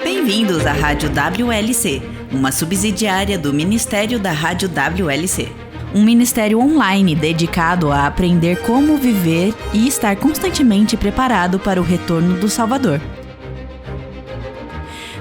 Bem-vindos à Rádio WLC, uma subsidiária do Ministério da Rádio WLC. Um ministério online dedicado a aprender como viver e estar constantemente preparado para o retorno do Salvador.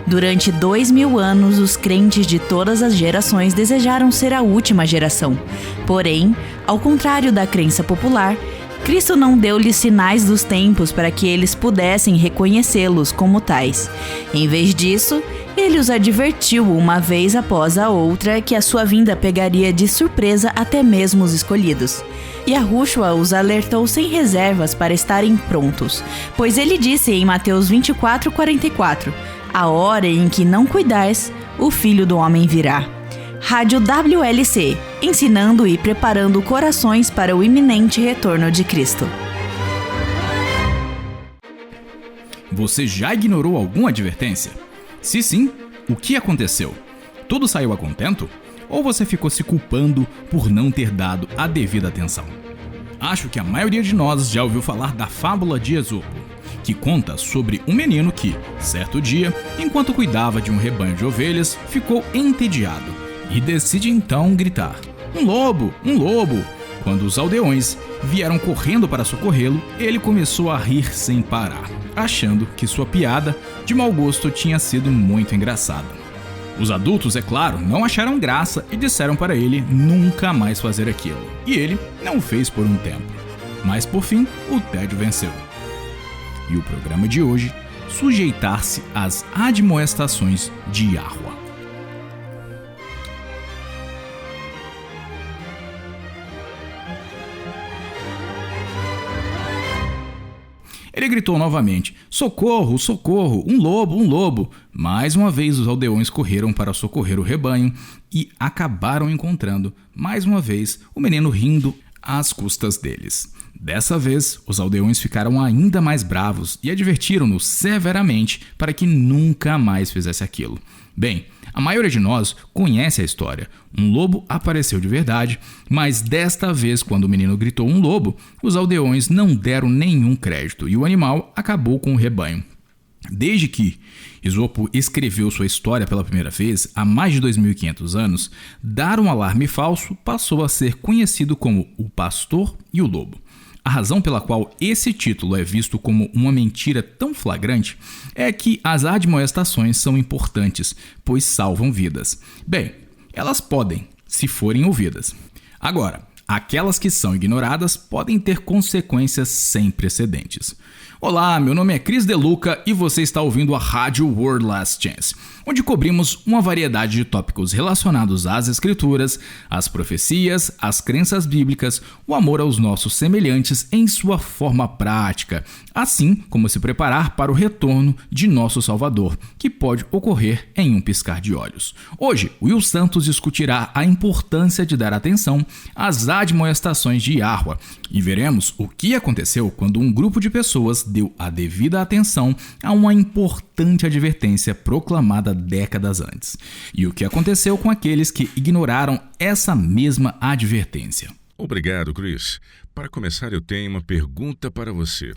Durante 2000 anos, os crentes de todas as gerações desejaram ser a última geração. Porém, ao contrário da crença popular, Cristo não deu-lhes sinais dos tempos para que eles pudessem reconhecê-los como tais. Em vez disso, ele os advertiu uma vez após a outra que a sua vinda pegaria de surpresa até mesmo os escolhidos. Yahushua os alertou sem reservas para estarem prontos, pois ele disse em Mateus 24:44, a hora em que não cuidais, o Filho do Homem virá. Rádio WLC, ensinando e preparando corações para o iminente retorno de Cristo. Você já ignorou alguma advertência? Se sim, o que aconteceu? Tudo saiu a contento? Ou você ficou se culpando por não ter dado a devida atenção? Acho que a maioria de nós já ouviu falar da fábula de Esopo, que conta sobre um menino que, certo dia, enquanto cuidava de um rebanho de ovelhas, ficou entediado e decide então gritar: "Um lobo! Um lobo!" Quando os aldeões vieram correndo para socorrê-lo, ele começou a rir sem parar, achando que sua piada de mau gosto tinha sido muito engraçada. Os adultos, é claro, não acharam graça e disseram para ele nunca mais fazer aquilo. E ele não o fez por um tempo. Mas por fim, o tédio venceu. E o programa de hoje, sujeitar-se às admoestações de Yahuwah. Ele gritou novamente: "Socorro, socorro, um lobo, um lobo!" Mais uma vez os aldeões correram para socorrer o rebanho e acabaram encontrando, mais uma vez, o menino rindo às custas deles. Dessa vez, os aldeões ficaram ainda mais bravos e advertiram-no severamente para que nunca mais fizesse aquilo. Bem, a maioria de nós conhece a história. Um lobo apareceu de verdade, mas desta vez, quando o menino gritou "um lobo", os aldeões não deram nenhum crédito e o animal acabou com o rebanho. Desde que Esopo escreveu sua história pela primeira vez, há mais de 2.500 anos, dar um alarme falso passou a ser conhecido como o pastor e o lobo. A razão pela qual esse título é visto como uma mentira tão flagrante é que as admoestações são importantes, pois salvam vidas. Bem, elas podem, se forem ouvidas. Agora, aquelas que são ignoradas podem ter consequências sem precedentes. Olá, meu nome é Cris Deluca e você está ouvindo a Rádio World Last Chance, onde cobrimos uma variedade de tópicos relacionados às escrituras, às profecias, às crenças bíblicas, o amor aos nossos semelhantes em sua forma prática, assim como se preparar para o retorno de nosso Salvador, que pode ocorrer em um piscar de olhos. Hoje, Will Santos discutirá a importância de dar atenção às admoestações de Yahuwah e veremos o que aconteceu quando um grupo de pessoas deu a devida atenção a uma importante advertência proclamada décadas antes. E o que aconteceu com aqueles que ignoraram essa mesma advertência. Obrigado, Chris. Para começar, eu tenho uma pergunta para você.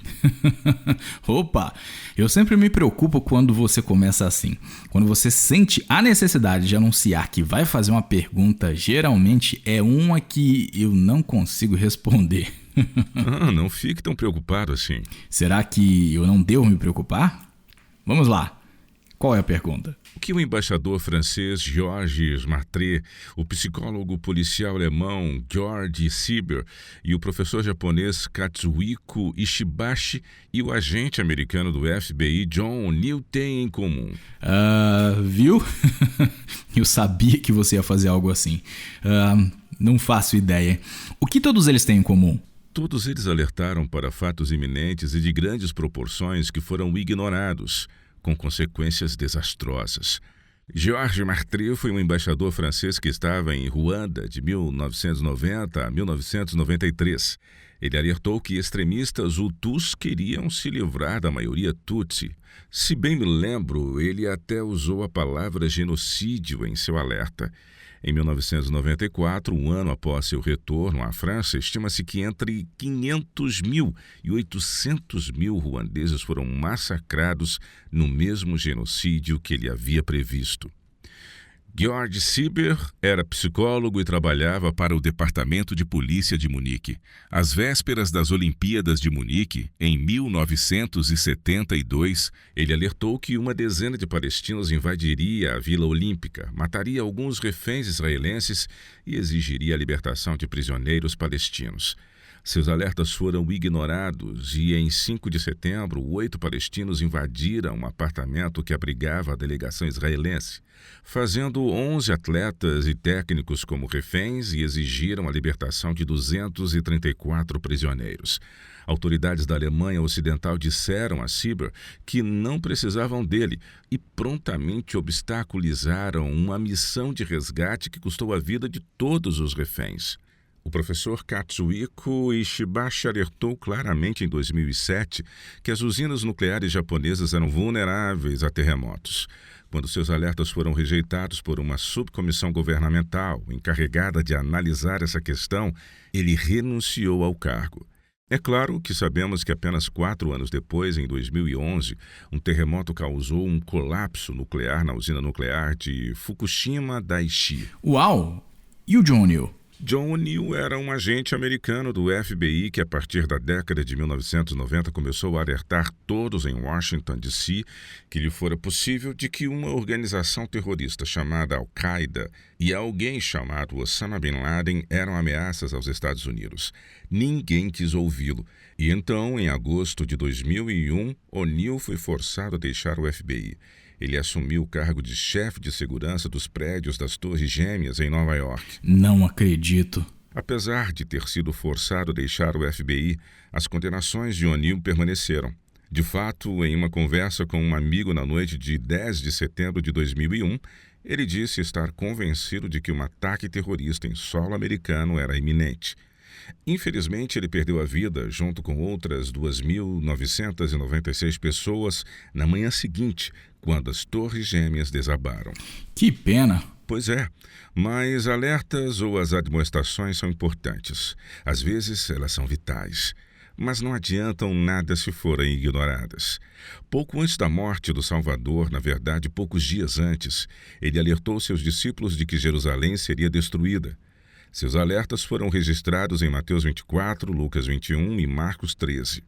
Opa, eu sempre me preocupo quando você começa assim. Quando você sente a necessidade de anunciar que vai fazer uma pergunta, geralmente é uma que eu não consigo responder. Não fique tão preocupado assim. Será que eu não devo me preocupar? Vamos lá. Qual é a pergunta? O que o embaixador francês Georges Martré, o psicólogo policial alemão George Sieber e o professor japonês Katsuhiko Ishibashi e o agente americano do FBI John O'Neill têm em comum? Viu? Eu sabia que você ia fazer algo assim. Não faço ideia. O que todos eles têm em comum? Todos eles alertaram para fatos iminentes e de grandes proporções que foram ignorados, com consequências desastrosas. Georges Martré foi um embaixador francês que estava em Ruanda de 1990 a 1993. Ele alertou que extremistas Hutus queriam se livrar da maioria Tutsi. Se bem me lembro, ele até usou a palavra genocídio em seu alerta. Em 1994, um ano após seu retorno à França, estima-se que entre 500 mil e 800 mil ruandeses foram massacrados no mesmo genocídio que ele havia previsto. Georg Sieber era psicólogo e trabalhava para o Departamento de Polícia de Munique. Às vésperas das Olimpíadas de Munique, em 1972, ele alertou que uma dezena de palestinos invadiria a Vila Olímpica, mataria alguns reféns israelenses e exigiria a libertação de prisioneiros palestinos. Seus alertas foram ignorados e, em 5 de setembro, 8 palestinos invadiram um apartamento que abrigava a delegação israelense, fazendo 11 atletas e técnicos como reféns e exigiram a libertação de 234 prisioneiros. Autoridades da Alemanha Ocidental disseram a Sieber que não precisavam dele e prontamente obstaculizaram uma missão de resgate que custou a vida de todos os reféns. O professor Katsuhiko Ishibashi alertou claramente em 2007 que as usinas nucleares japonesas eram vulneráveis a terremotos. Quando seus alertas foram rejeitados por uma subcomissão governamental encarregada de analisar essa questão, ele renunciou ao cargo. É claro que sabemos que apenas 4 anos depois, em 2011, um terremoto causou um colapso nuclear na usina nuclear de Fukushima Daiichi. Uau! E o John O'Neill? John O'Neill era um agente americano do FBI que, a partir da década de 1990, começou a alertar todos em Washington, D.C., que lhe fora possível de que uma organização terrorista chamada Al-Qaeda e alguém chamado Osama Bin Laden eram ameaças aos Estados Unidos. Ninguém quis ouvi-lo. E então, em agosto de 2001, O'Neill foi forçado a deixar o FBI. Ele assumiu o cargo de chefe de segurança dos prédios das Torres Gêmeas em Nova York. Não acredito. Apesar de ter sido forçado a deixar o FBI, as condenações de O'Neill permaneceram. De fato, em uma conversa com um amigo na noite de 10 de setembro de 2001, ele disse estar convencido de que um ataque terrorista em solo americano era iminente. Infelizmente, ele perdeu a vida, junto com outras 2.996 pessoas, na manhã seguinte, quando as Torres Gêmeas desabaram. Que pena! Pois é, mas alertas ou as admoestações são importantes. Às vezes, elas são vitais, mas não adiantam nada se forem ignoradas. Pouco antes da morte do Salvador, na verdade, poucos dias antes, ele alertou seus discípulos de que Jerusalém seria destruída. Seus alertas foram registrados em Mateus 24, Lucas 21 e Marcos 13.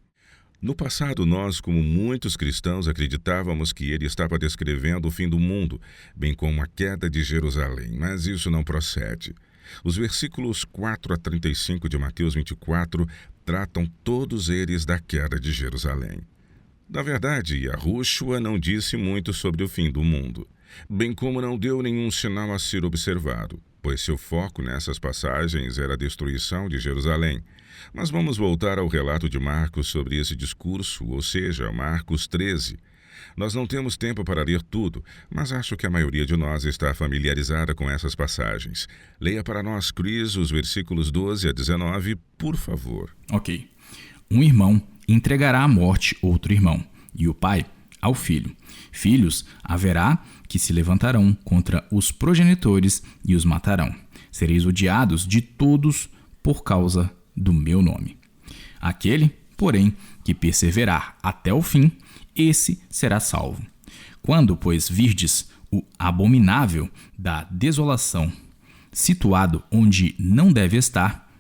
No passado, nós, como muitos cristãos, acreditávamos que ele estava descrevendo o fim do mundo, bem como a queda de Jerusalém, mas isso não procede. Os versículos 4 a 35 de Mateus 24 tratam todos eles da queda de Jerusalém. Na verdade, Yahushua não disse muito sobre o fim do mundo, bem como não deu nenhum sinal a ser observado, pois seu foco nessas passagens era a destruição de Jerusalém. Mas vamos voltar ao relato de Marcos sobre esse discurso, ou seja, Marcos 13. Nós não temos tempo para ler tudo, mas acho que a maioria de nós está familiarizada com essas passagens. Leia para nós, Chris, os versículos 12 a 19, por favor. Ok. Um irmão entregará à morte outro irmão, e o pai ao filho. Filhos haverá que se levantarão contra os progenitores e os matarão. Sereis odiados de todos por causa do meu nome. Aquele, porém, que perseverar até o fim, esse será salvo. Quando, pois, virdes o abominável da desolação, situado onde não deve estar,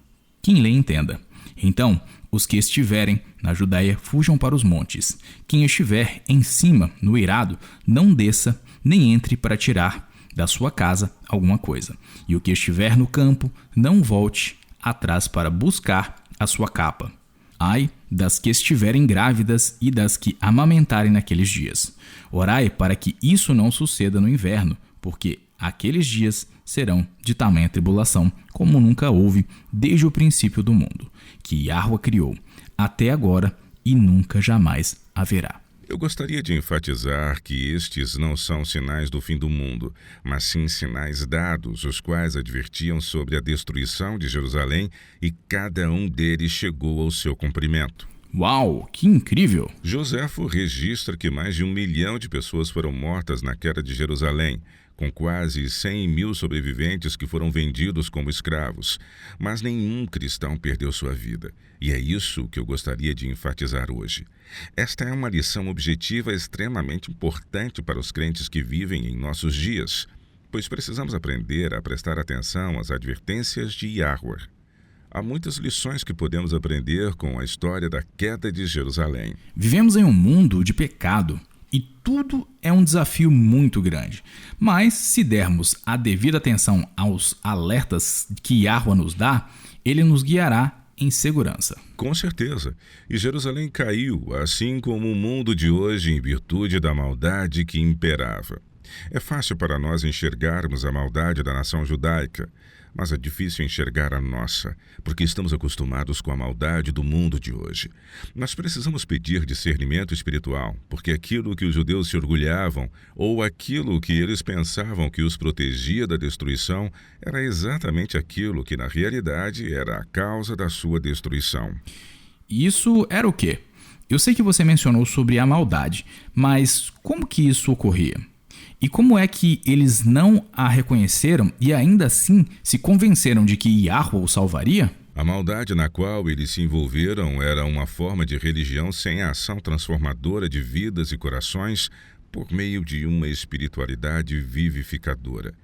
quem lhe entenda. Então, os que estiverem na Judéia fujam para os montes. Quem estiver em cima, no eirado, não desça, nem entre para tirar da sua casa alguma coisa. E o que estiver no campo, não volte atrás para buscar a sua capa. Ai das que estiverem grávidas e das que amamentarem naqueles dias. Orai para que isso não suceda no inverno, porque aqueles dias serão de tamanha tribulação, como nunca houve desde o princípio do mundo, que Yahuwah criou, até agora e nunca jamais haverá. Eu gostaria de enfatizar que estes não são sinais do fim do mundo, mas sim sinais dados, os quais advertiam sobre a destruição de Jerusalém, e cada um deles chegou ao seu cumprimento. Uau, que incrível! Joséfo registra que mais de 1 milhão de pessoas foram mortas na queda de Jerusalém, com quase 100 mil sobreviventes que foram vendidos como escravos. Mas nenhum cristão perdeu sua vida. E é isso que eu gostaria de enfatizar hoje. Esta é uma lição objetiva extremamente importante para os crentes que vivem em nossos dias, pois precisamos aprender a prestar atenção às advertências de Yahweh. Há muitas lições que podemos aprender com a história da queda de Jerusalém. Vivemos em um mundo de pecado e tudo é um desafio muito grande. Mas se dermos a devida atenção aos alertas que Yahweh nos dá, ele nos guiará em segurança. Com certeza. E Jerusalém caiu, assim como o mundo de hoje, em virtude da maldade que imperava. É fácil para nós enxergarmos a maldade da nação judaica, mas é difícil enxergar a nossa, porque estamos acostumados com a maldade do mundo de hoje. Nós precisamos pedir discernimento espiritual, porque aquilo que os judeus se orgulhavam, ou aquilo que eles pensavam que os protegia da destruição, era exatamente aquilo que na realidade era a causa da sua destruição. Isso era o quê? Eu sei que você mencionou sobre a maldade, mas como que isso ocorria? E como é que eles não a reconheceram e ainda assim se convenceram de que Yahweh o salvaria? A maldade na qual eles se envolveram era uma forma de religião sem a ação transformadora de vidas e corações por meio de uma espiritualidade vivificadora.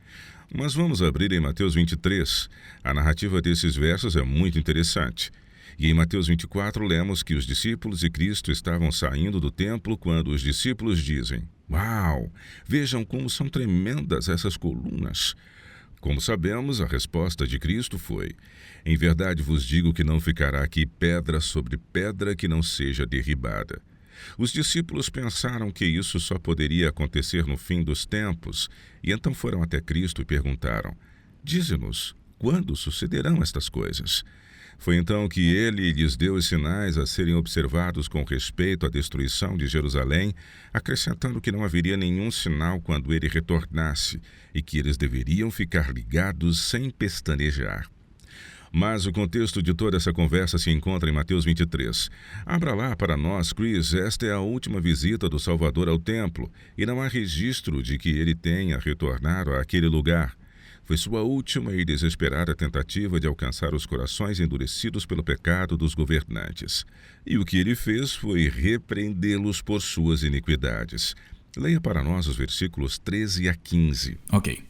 Mas vamos abrir em Mateus 23. A narrativa desses versos é muito interessante. E em Mateus 24 lemos que os discípulos e Cristo estavam saindo do templo quando os discípulos dizem: "Uau! Vejam como são tremendas essas colunas!" Como sabemos, a resposta de Cristo foi: "Em verdade vos digo que não ficará aqui pedra sobre pedra que não seja derribada." Os discípulos pensaram que isso só poderia acontecer no fim dos tempos, e então foram até Cristo e perguntaram: "Dize-nos, quando sucederão estas coisas?" Foi então que ele lhes deu os sinais a serem observados com respeito à destruição de Jerusalém, acrescentando que não haveria nenhum sinal quando ele retornasse e que eles deveriam ficar ligados sem pestanejar. Mas o contexto de toda essa conversa se encontra em Mateus 23. Abra lá para nós, Chris, esta é a última visita do Salvador ao templo e não há registro de que ele tenha retornado àquele lugar. Foi sua última e desesperada tentativa de alcançar os corações endurecidos pelo pecado dos governantes. E o que ele fez foi repreendê-los por suas iniquidades. Leia para nós os versículos 13 a 15. Ok.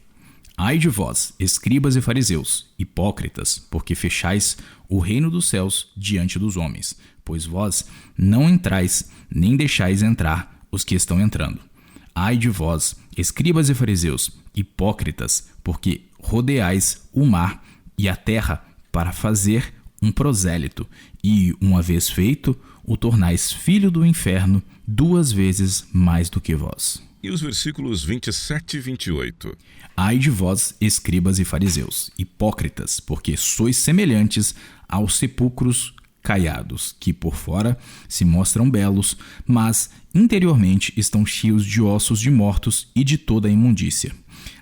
Ai de vós, escribas e fariseus, hipócritas, porque fechais o reino dos céus diante dos homens, pois vós não entrais, nem deixais entrar os que estão entrando. Ai de vós, escribas e fariseus, hipócritas, porque rodeais o mar e a terra para fazer um prosélito, e, uma vez feito, o tornais filho do inferno 2 vezes mais do que vós. E os versículos 27 e 28. Ai de vós, escribas e fariseus, hipócritas, porque sois semelhantes aos sepulcros caiados, que por fora se mostram belos, mas interiormente estão cheios de ossos de mortos e de toda a imundícia.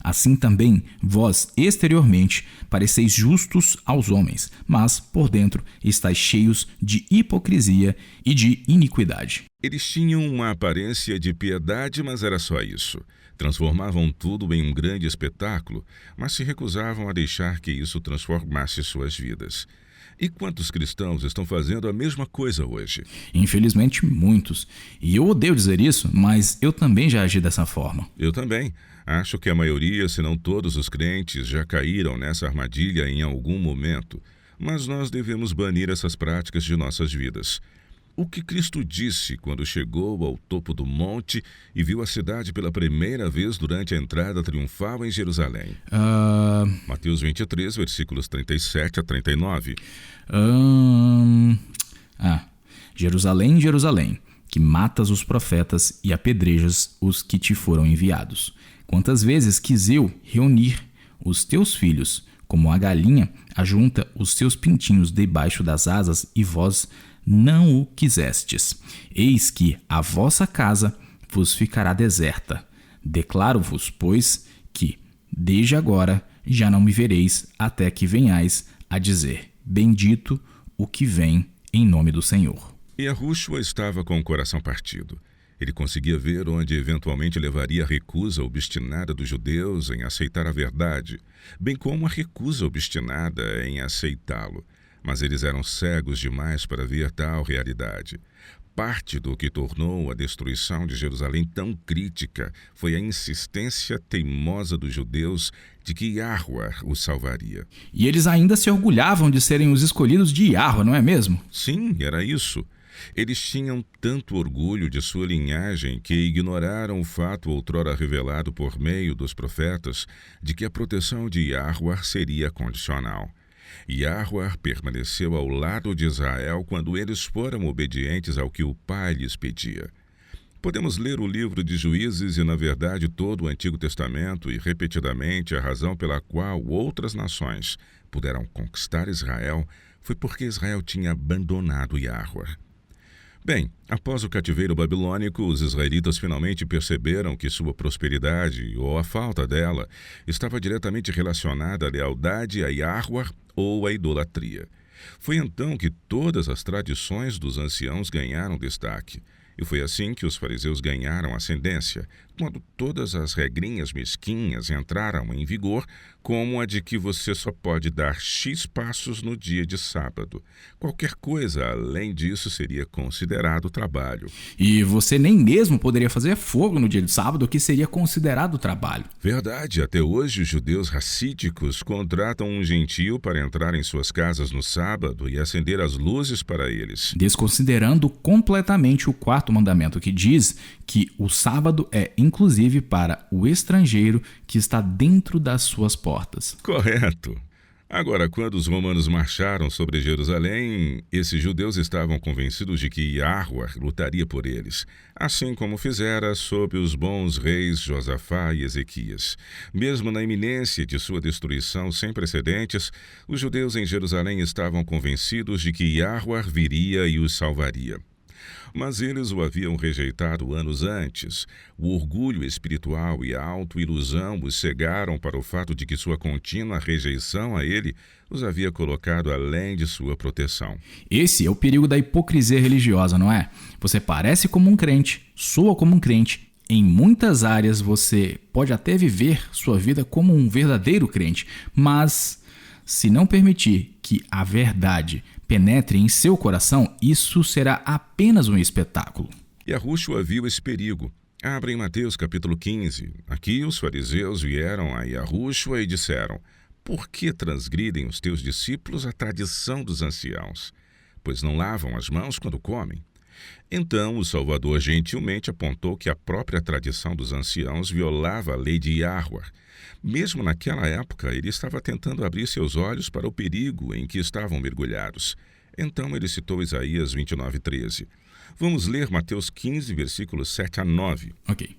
Assim também, vós exteriormente pareceis justos aos homens, mas por dentro estáis cheios de hipocrisia e de iniquidade. Eles tinham uma aparência de piedade, mas era só isso. Transformavam tudo em um grande espetáculo, mas se recusavam a deixar que isso transformasse suas vidas. E quantos cristãos estão fazendo a mesma coisa hoje? Infelizmente, muitos. E eu odeio dizer isso, mas eu também já agi dessa forma. Eu também. Acho que a maioria, se não todos os crentes, já caíram nessa armadilha em algum momento. Mas nós devemos banir essas práticas de nossas vidas. O que Cristo disse quando chegou ao topo do monte e viu a cidade pela primeira vez durante a entrada triunfal em Jerusalém? Mateus 23, versículos 37 a 39. Jerusalém, Jerusalém, que matas os profetas e apedrejas os que te foram enviados. Quantas vezes quis eu reunir os teus filhos, como a galinha ajunta os seus pintinhos debaixo das asas, e vós não o quisestes. Eis que a vossa casa vos ficará deserta. Declaro-vos, pois, que, desde agora, já não me vereis até que venhais a dizer: bendito o que vem em nome do Senhor. E Yahushua estava com o coração partido. Ele conseguia ver onde eventualmente levaria a recusa obstinada dos judeus em aceitar a verdade, bem como a recusa obstinada em aceitá-lo. Mas eles eram cegos demais para ver tal realidade. Parte do que tornou a destruição de Jerusalém tão crítica foi a insistência teimosa dos judeus de que Yahweh os salvaria. E eles ainda se orgulhavam de serem os escolhidos de Yahweh, não é mesmo? Sim, era isso. Eles tinham tanto orgulho de sua linhagem que ignoraram o fato outrora revelado por meio dos profetas de que a proteção de Yahweh seria condicional. Yahweh permaneceu ao lado de Israel quando eles foram obedientes ao que o Pai lhes pedia. Podemos ler o livro de Juízes e, na verdade, todo o Antigo Testamento e, repetidamente, a razão pela qual outras nações puderam conquistar Israel foi porque Israel tinha abandonado Yahweh. Bem, após o cativeiro babilônico, os israelitas finalmente perceberam que sua prosperidade, ou a falta dela, estava diretamente relacionada à lealdade a Yahweh ou à idolatria. Foi então que todas as tradições dos anciãos ganharam destaque. E foi assim que os fariseus ganharam ascendência, quando todas as regrinhas mesquinhas entraram em vigor, como a de que você só pode dar X passos no dia de sábado. Qualquer coisa além disso seria considerado trabalho. E você nem mesmo poderia fazer fogo no dia de sábado, o que seria considerado trabalho. Verdade, até hoje os judeus racídicos contratam um gentio para entrar em suas casas no sábado e acender as luzes para eles. Desconsiderando completamente o quarto mandamento, que diz que o sábado é inclusive para o estrangeiro que está dentro das suas portas. Correto. Agora, quando os romanos marcharam sobre Jerusalém, esses judeus estavam convencidos de que Yahweh lutaria por eles, assim como fizera sob os bons reis Josafá e Ezequias. Mesmo na iminência de sua destruição sem precedentes, os judeus em Jerusalém estavam convencidos de que Yahweh viria e os salvaria. Mas eles o haviam rejeitado anos antes. O orgulho espiritual e a autoilusão os cegaram para o fato de que sua contínua rejeição a ele os havia colocado além de sua proteção. Esse é o perigo da hipocrisia religiosa, não é? Você parece como um crente, soa como um crente. Em muitas áreas você pode até viver sua vida como um verdadeiro crente, mas se não permitir que a verdade penetre em seu coração, isso será apenas um espetáculo. Yahushua viu esse perigo. Abra em Mateus capítulo 15. Aqui os fariseus vieram a Yahushua e disseram: por que transgridem os teus discípulos a tradição dos anciãos? Pois não lavam as mãos quando comem. Então o Salvador gentilmente apontou que a própria tradição dos anciãos violava a lei de Yahweh. Mesmo naquela época, ele estava tentando abrir seus olhos para o perigo em que estavam mergulhados. Então ele citou Isaías 29:13. Vamos ler Mateus 15, versículos 7 a 9. Ok.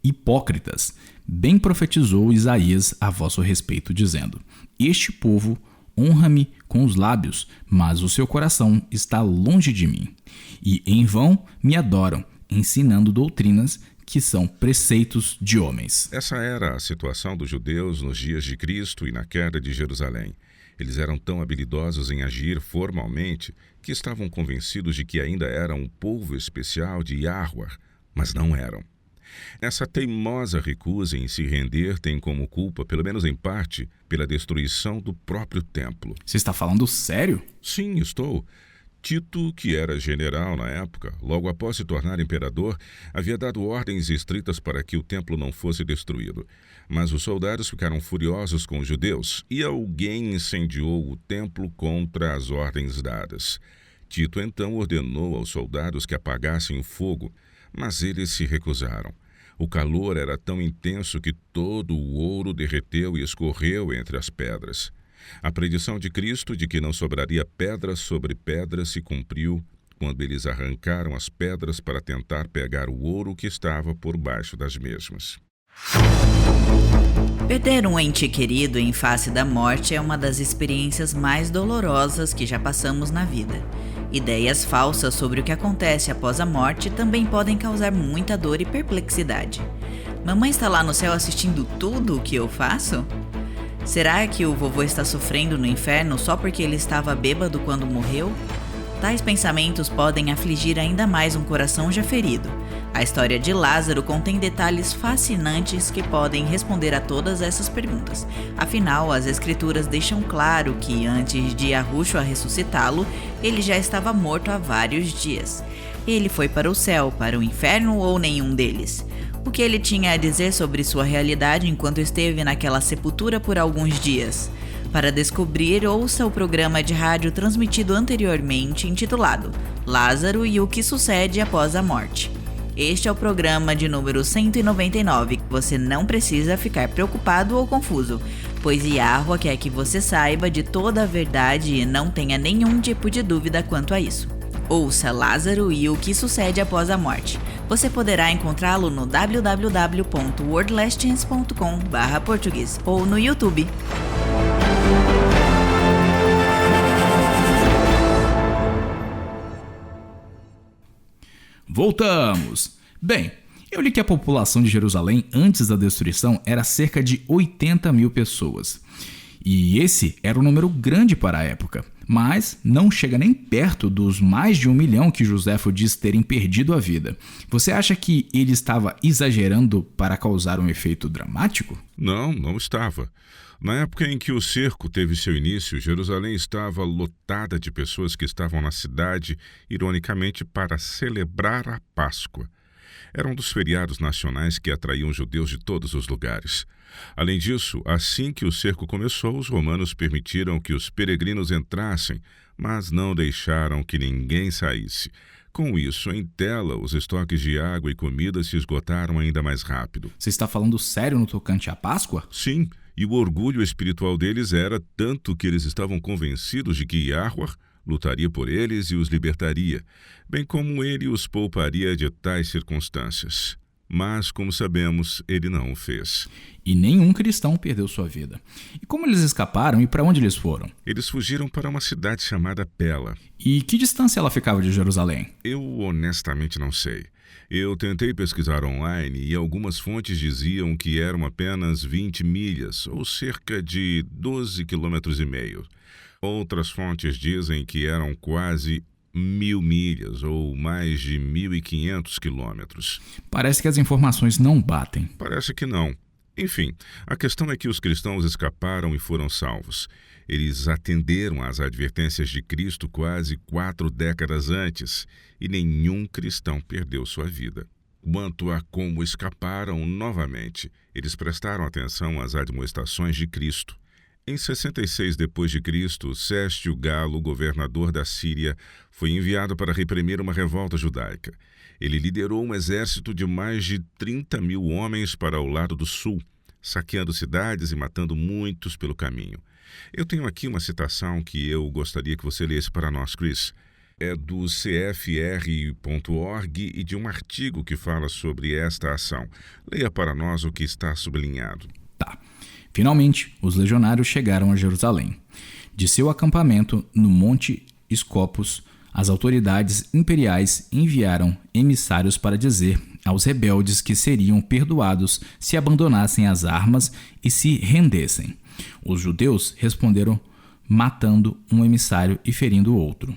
Hipócritas, bem profetizou Isaías a vosso respeito, dizendo: este povo honra-me com os lábios, mas o seu coração está longe de mim. E em vão me adoram, ensinando doutrinas que são preceitos de homens. Essa era a situação dos judeus nos dias de Cristo e na queda de Jerusalém. Eles eram tão habilidosos em agir formalmente que estavam convencidos de que ainda eram um povo especial de Yahweh, mas não eram. Essa teimosa recusa em se render tem como culpa, pelo menos em parte, pela destruição do próprio templo. Você está falando sério? Sim, estou. Tito, que era general na época, logo após se tornar imperador, havia dado ordens estritas para que o templo não fosse destruído. Mas os soldados ficaram furiosos com os judeus e alguém incendiou o templo contra as ordens dadas. Tito então ordenou aos soldados que apagassem o fogo, mas eles se recusaram. O calor era tão intenso que todo o ouro derreteu e escorreu entre as pedras. A predição de Cristo de que não sobraria pedra sobre pedra se cumpriu quando eles arrancaram as pedras para tentar pegar o ouro que estava por baixo das mesmas. Perder um ente querido em face da morte é uma das experiências mais dolorosas que já passamos na vida. Ideias falsas sobre o que acontece após a morte também podem causar muita dor e perplexidade. Mamãe está lá no céu assistindo tudo o que eu faço? Será que o vovô está sofrendo no inferno só porque ele estava bêbado quando morreu? Tais pensamentos podem afligir ainda mais um coração já ferido. A história de Lázaro contém detalhes fascinantes que podem responder a todas essas perguntas. Afinal, as escrituras deixam claro que, antes de Yahushua ressuscitá-lo, ele já estava morto há vários dias. Ele foi para o céu, para o inferno ou nenhum deles? O que ele tinha a dizer sobre sua realidade enquanto esteve naquela sepultura por alguns dias? Para descobrir, ouça o programa de rádio transmitido anteriormente intitulado Lázaro e o que sucede após a morte. Este é o programa de número 199, que você não precisa ficar preocupado ou confuso, pois Yahweh quer que você saiba de toda a verdade e não tenha nenhum tipo de dúvida quanto a isso. Ouça Lázaro e o que sucede após a morte. Você poderá encontrá-lo no www.worldlessons.com/português ou no YouTube. Voltamos! Bem, eu li que a população de Jerusalém antes da destruição era cerca de 80 mil pessoas. E esse era um número grande para a época, mas não chega nem perto dos mais de 1 milhão que Joséfo diz terem perdido a vida. Você acha que ele estava exagerando para causar um efeito dramático? Não, não estava. Na época em que o cerco teve seu início, Jerusalém estava lotada de pessoas que estavam na cidade, ironicamente, para celebrar a Páscoa. Era um dos feriados nacionais que atraíam judeus de todos os lugares. Além disso, assim que o cerco começou, os romanos permitiram que os peregrinos entrassem, mas não deixaram que ninguém saísse. Com isso, em tela, os estoques de água e comida se esgotaram ainda mais rápido. Você está falando sério no tocante à Páscoa? Sim, e o orgulho espiritual deles era tanto que eles estavam convencidos de que Yahweh lutaria por eles e os libertaria, bem como ele os pouparia de tais circunstâncias. Mas, como sabemos, ele não o fez. E nenhum cristão perdeu sua vida. E como eles escaparam e para onde eles foram? Eles fugiram para uma cidade chamada Pela. E que distância ela ficava de Jerusalém? Eu honestamente não sei. Eu tentei pesquisar online e algumas fontes diziam que eram apenas 20 milhas, ou cerca de 12,5 km. Outras fontes dizem que eram quase 1.000 milhas, ou mais de 1.500 quilômetros. Parece que as informações não batem. Parece que não. Enfim, a questão é que os cristãos escaparam e foram salvos. Eles atenderam às advertências de Cristo quase 4 décadas antes, e nenhum cristão perdeu sua vida. Quanto a como escaparam novamente, eles prestaram atenção às admoestações de Cristo. Em 66 d.C., Sestio Galo, governador da Síria, foi enviado para reprimir uma revolta judaica. Ele liderou um exército de mais de 30 mil homens para o lado do sul, saqueando cidades e matando muitos pelo caminho. Eu tenho aqui uma citação que eu gostaria que você lesse para nós, Chris. É do cfr.org e de um artigo que fala sobre esta ação. Leia para nós o que está sublinhado. Tá. Finalmente, os legionários chegaram a Jerusalém. De seu acampamento no Monte Escopus, as autoridades imperiais enviaram emissários para dizer aos rebeldes que seriam perdoados se abandonassem as armas e se rendessem. Os judeus responderam matando um emissário e ferindo outro.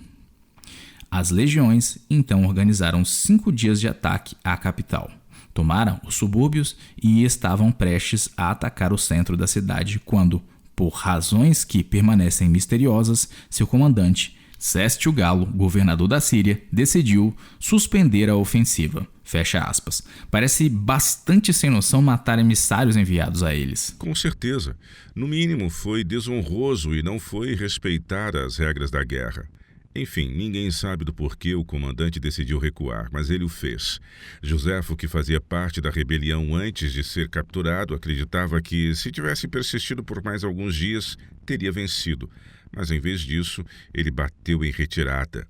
As legiões então organizaram 5 dias de ataque à capital. Tomaram os subúrbios e estavam prestes a atacar o centro da cidade quando, por razões que permanecem misteriosas, seu comandante, Sestio Galo, governador da Síria, decidiu suspender a ofensiva. Fecha aspas. Parece bastante sem noção matar emissários enviados a eles. Com certeza. No mínimo, foi desonroso e não foi respeitar as regras da guerra. Enfim, ninguém sabe do porquê o comandante decidiu recuar, mas ele o fez. Joséfo, que fazia parte da rebelião antes de ser capturado, acreditava que, se tivesse persistido por mais alguns dias, teria vencido. Mas, em vez disso, ele bateu em retirada.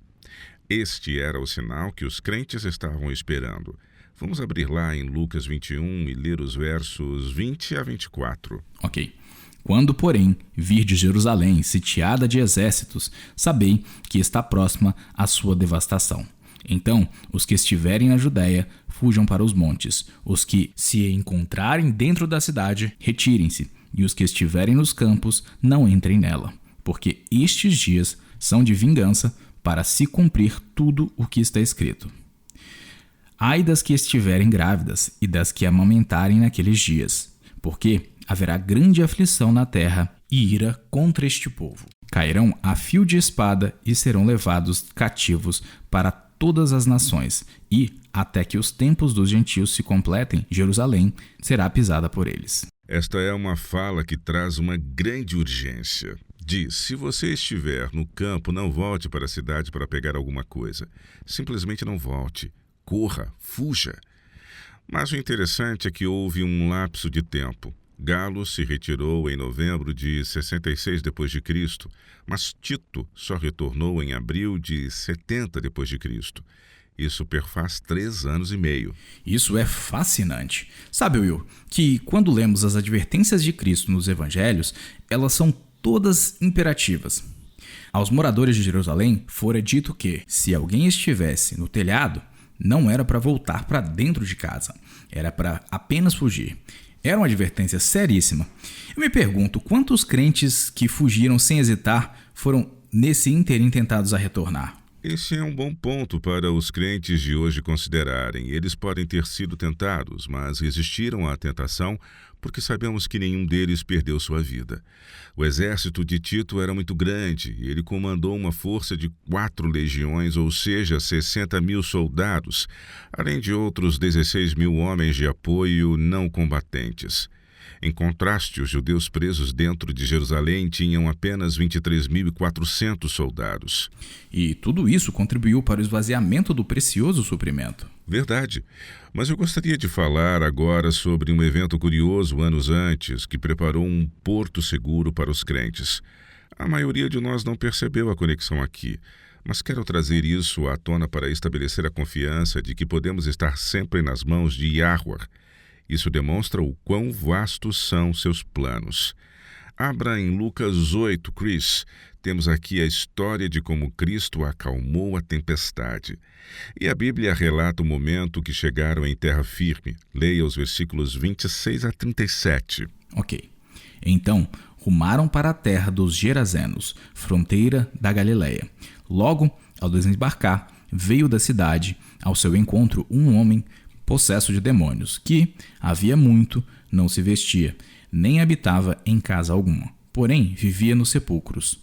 Este era o sinal que os crentes estavam esperando. Vamos abrir lá em Lucas 21 e ler os versos 20 a 24. Ok. Quando, porém, virdes Jerusalém sitiada de exércitos, sabei que está próxima a sua devastação. Então, os que estiverem na Judéia, fujam para os montes. Os que se encontrarem dentro da cidade, retirem-se. E os que estiverem nos campos, não entrem nela. Porque estes dias são de vingança, para se cumprir tudo o que está escrito. Ai das que estiverem grávidas e das que amamentarem naqueles dias, porque haverá grande aflição na terra e ira contra este povo. Cairão a fio de espada e serão levados cativos para todas as nações, e, até que os tempos dos gentios se completem, Jerusalém será pisada por eles. Esta é uma fala que traz uma grande urgência. Diz: se você estiver no campo, não volte para a cidade para pegar alguma coisa. Simplesmente não volte. Corra, fuja. Mas o interessante é que houve um lapso de tempo. Galo se retirou em novembro de 66 d.C., mas Tito só retornou em abril de 70 d.C. Isso perfaz 3 anos e meio. Isso é fascinante. Sabe, Will, que quando lemos as advertências de Cristo nos evangelhos, elas são todas imperativas. Aos moradores de Jerusalém fora dito que, se alguém estivesse no telhado, não era para voltar para dentro de casa, era para apenas fugir. Era uma advertência seríssima. Eu me pergunto quantos crentes que fugiram sem hesitar foram nesse ínterim tentados a retornar. Esse é um bom ponto para os crentes de hoje considerarem. Eles podem ter sido tentados, mas resistiram à tentação porque sabemos que nenhum deles perdeu sua vida. O exército de Tito era muito grande e ele comandou uma força de 4 legiões, ou seja, 60.000 soldados, além de outros 16.000 homens de apoio não combatentes. Em contraste, os judeus presos dentro de Jerusalém tinham apenas 23.400 soldados. E tudo isso contribuiu para o esvaziamento do precioso suprimento. Verdade. Mas eu gostaria de falar agora sobre um evento curioso anos antes que preparou um porto seguro para os crentes. A maioria de nós não percebeu a conexão aqui, mas quero trazer isso à tona para estabelecer a confiança de que podemos estar sempre nas mãos de Yahweh. Isso demonstra o quão vastos são seus planos. Abra em Lucas 8, Chris. Temos aqui a história de como Cristo acalmou a tempestade. E a Bíblia relata o momento que chegaram em terra firme. Leia os versículos 26 a 37. Ok. Então, rumaram para a terra dos Gerazenos, fronteira da Galileia. Logo, ao desembarcar, veio da cidade ao seu encontro um homem possesso de demônios, que, havia muito, não se vestia, nem habitava em casa alguma, porém vivia nos sepulcros.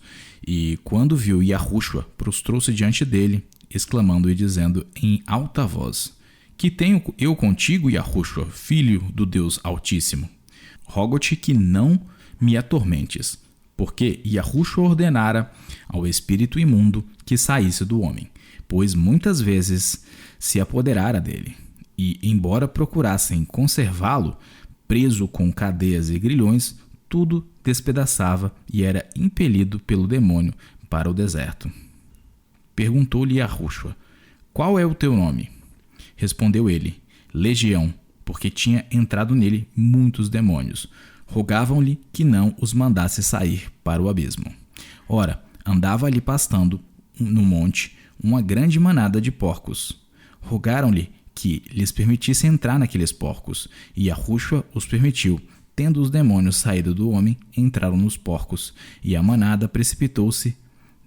E quando viu Yahushua, prostrou-se diante dele, exclamando e dizendo em alta voz: Que tenho eu contigo, Yahushua, filho do Deus Altíssimo? Rogo-te que não me atormentes, porque Yahushua ordenara ao espírito imundo que saísse do homem, pois muitas vezes se apoderara dele. E, embora procurassem conservá-lo, preso com cadeias e grilhões, tudo despedaçava e era impelido pelo demônio para o deserto. Perguntou-lhe Yahushua: Qual é o teu nome? Respondeu ele: Legião, porque tinha entrado nele muitos demônios. Rogavam-lhe que não os mandasse sair para o abismo. Ora, andava ali pastando no monte uma grande manada de porcos. Rogaram-lhe que lhes permitisse entrar naqueles porcos, e Yahushua os permitiu. Tendo os demônios saído do homem, entraram nos porcos, e a manada precipitou-se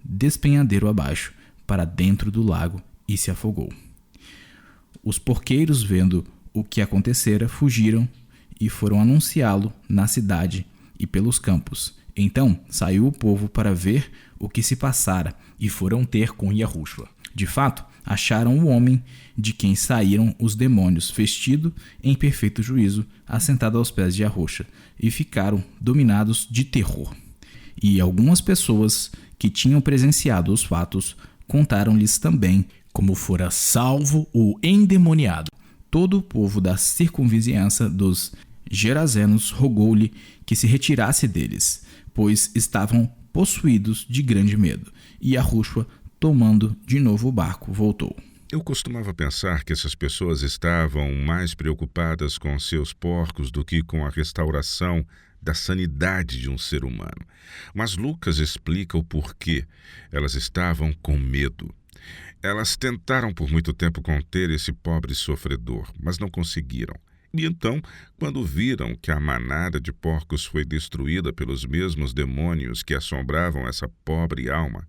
despenhadeiro abaixo, para dentro do lago, e se afogou. Os porqueiros, vendo o que acontecera, fugiram e foram anunciá-lo na cidade e pelos campos. Então saiu o povo para ver o que se passara, e foram ter com Yahushua. De fato, acharam o homem de quem saíram os demônios, vestido em perfeito juízo, assentado aos pés de Yahushua, e ficaram dominados de terror. E algumas pessoas que tinham presenciado os fatos contaram-lhes também como fora salvo o endemoniado. Todo o povo da circunvizinhança dos Gerazenos rogou-lhe que se retirasse deles, pois estavam possuídos de grande medo. E Yahushua, tomando de novo o barco, voltou. Eu costumava pensar que essas pessoas estavam mais preocupadas com seus porcos do que com a restauração da sanidade de um ser humano. Mas Lucas explica o porquê. Elas estavam com medo. Elas tentaram por muito tempo conter esse pobre sofredor, mas não conseguiram. E então, quando viram que a manada de porcos foi destruída pelos mesmos demônios que assombravam essa pobre alma,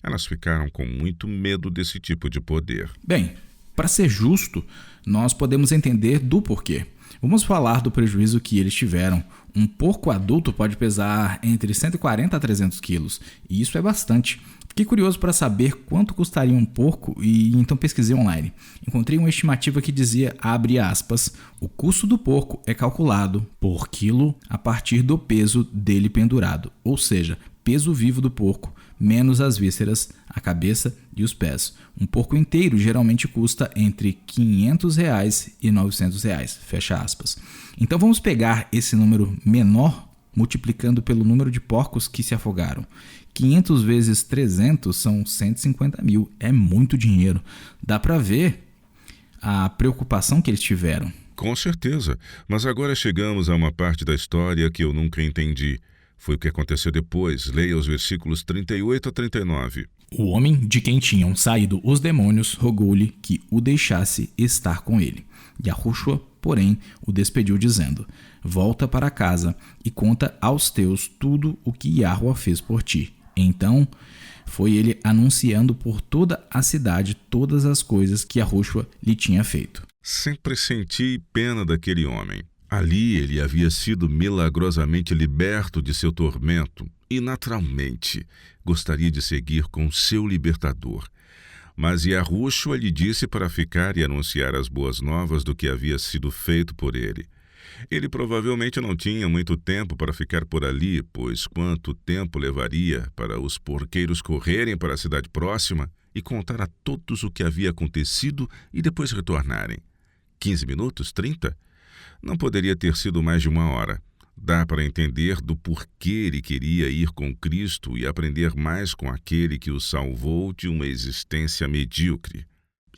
elas ficaram com muito medo desse tipo de poder. Bem, para ser justo, nós podemos entender do porquê. Vamos falar do prejuízo que eles tiveram. Um porco adulto pode pesar entre 140 a 300 quilos, e isso é bastante. Fiquei curioso para saber quanto custaria um porco e então pesquisei online. Encontrei uma estimativa que dizia, abre aspas, o custo do porco é calculado por quilo a partir do peso dele pendurado, ou seja, peso vivo do porco, menos as vísceras, a cabeça e os pés. Um porco inteiro geralmente custa entre R$ 500 e R$ 900, fecha aspas. Então vamos pegar esse número menor multiplicando pelo número de porcos que se afogaram. 500 vezes 300 são 150 mil, é muito dinheiro. Dá para ver a preocupação que eles tiveram. Com certeza, mas agora chegamos a uma parte da história que eu nunca entendi. Foi o que aconteceu depois. Leia os versículos 38 a 39. O homem de quem tinham saído os demônios rogou-lhe que o deixasse estar com ele. Yahushua, porém, o despediu dizendo, volta para casa e conta aos teus tudo o que Yahuwah fez por ti. Então foi ele anunciando por toda a cidade todas as coisas que Yahushua lhe tinha feito. Sempre senti pena daquele homem. Ali ele havia sido milagrosamente liberto de seu tormento e, naturalmente, gostaria de seguir com seu libertador. Mas Yahushua lhe disse para ficar e anunciar as boas novas do que havia sido feito por ele. Ele provavelmente não tinha muito tempo para ficar por ali, pois quanto tempo levaria para os porqueiros correrem para a cidade próxima e contar a todos o que havia acontecido e depois retornarem? 15 minutos? 30? Não poderia ter sido mais de 1 hora. Dá para entender do porquê ele queria ir com Cristo e aprender mais com aquele que o salvou de uma existência medíocre.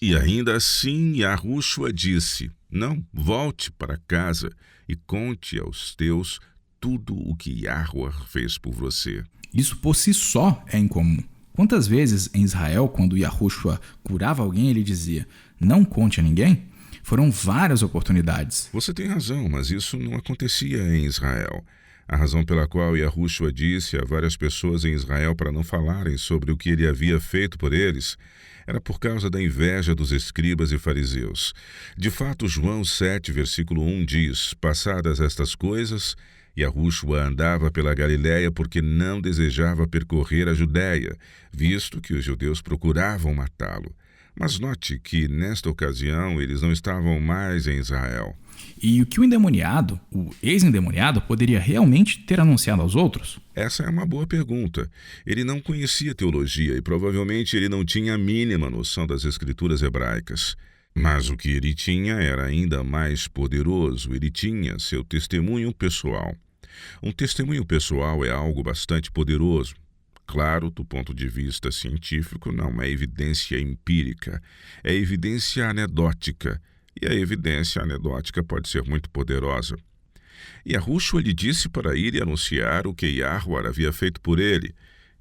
E ainda assim, Yahushua disse, não, volte para casa e conte aos teus tudo o que Yahuwah fez por você. Isso por si só é incomum. Quantas vezes em Israel, quando Yahushua curava alguém, ele dizia, não conte a ninguém? Foram várias oportunidades. Você tem razão, mas isso não acontecia em Israel. A razão pela qual Yahushua disse a várias pessoas em Israel para não falarem sobre o que ele havia feito por eles era por causa da inveja dos escribas e fariseus. De fato, João 7, versículo 1 diz, passadas estas coisas, Yahushua andava pela Galiléia porque não desejava percorrer a Judéia, visto que os judeus procuravam matá-lo. Mas note que, nesta ocasião, eles não estavam mais em Israel. E o que o endemoniado, o ex-endemoniado, poderia realmente ter anunciado aos outros? Essa é uma boa pergunta. Ele não conhecia teologia e provavelmente ele não tinha a mínima noção das escrituras hebraicas. Mas o que ele tinha era ainda mais poderoso. Ele tinha seu testemunho pessoal. Um testemunho pessoal é algo bastante poderoso. Claro, do ponto de vista científico, não é evidência empírica, é evidência anedótica, e a evidência anedótica pode ser muito poderosa. Yahushua lhe disse para ir e anunciar o que Yahuwah havia feito por ele,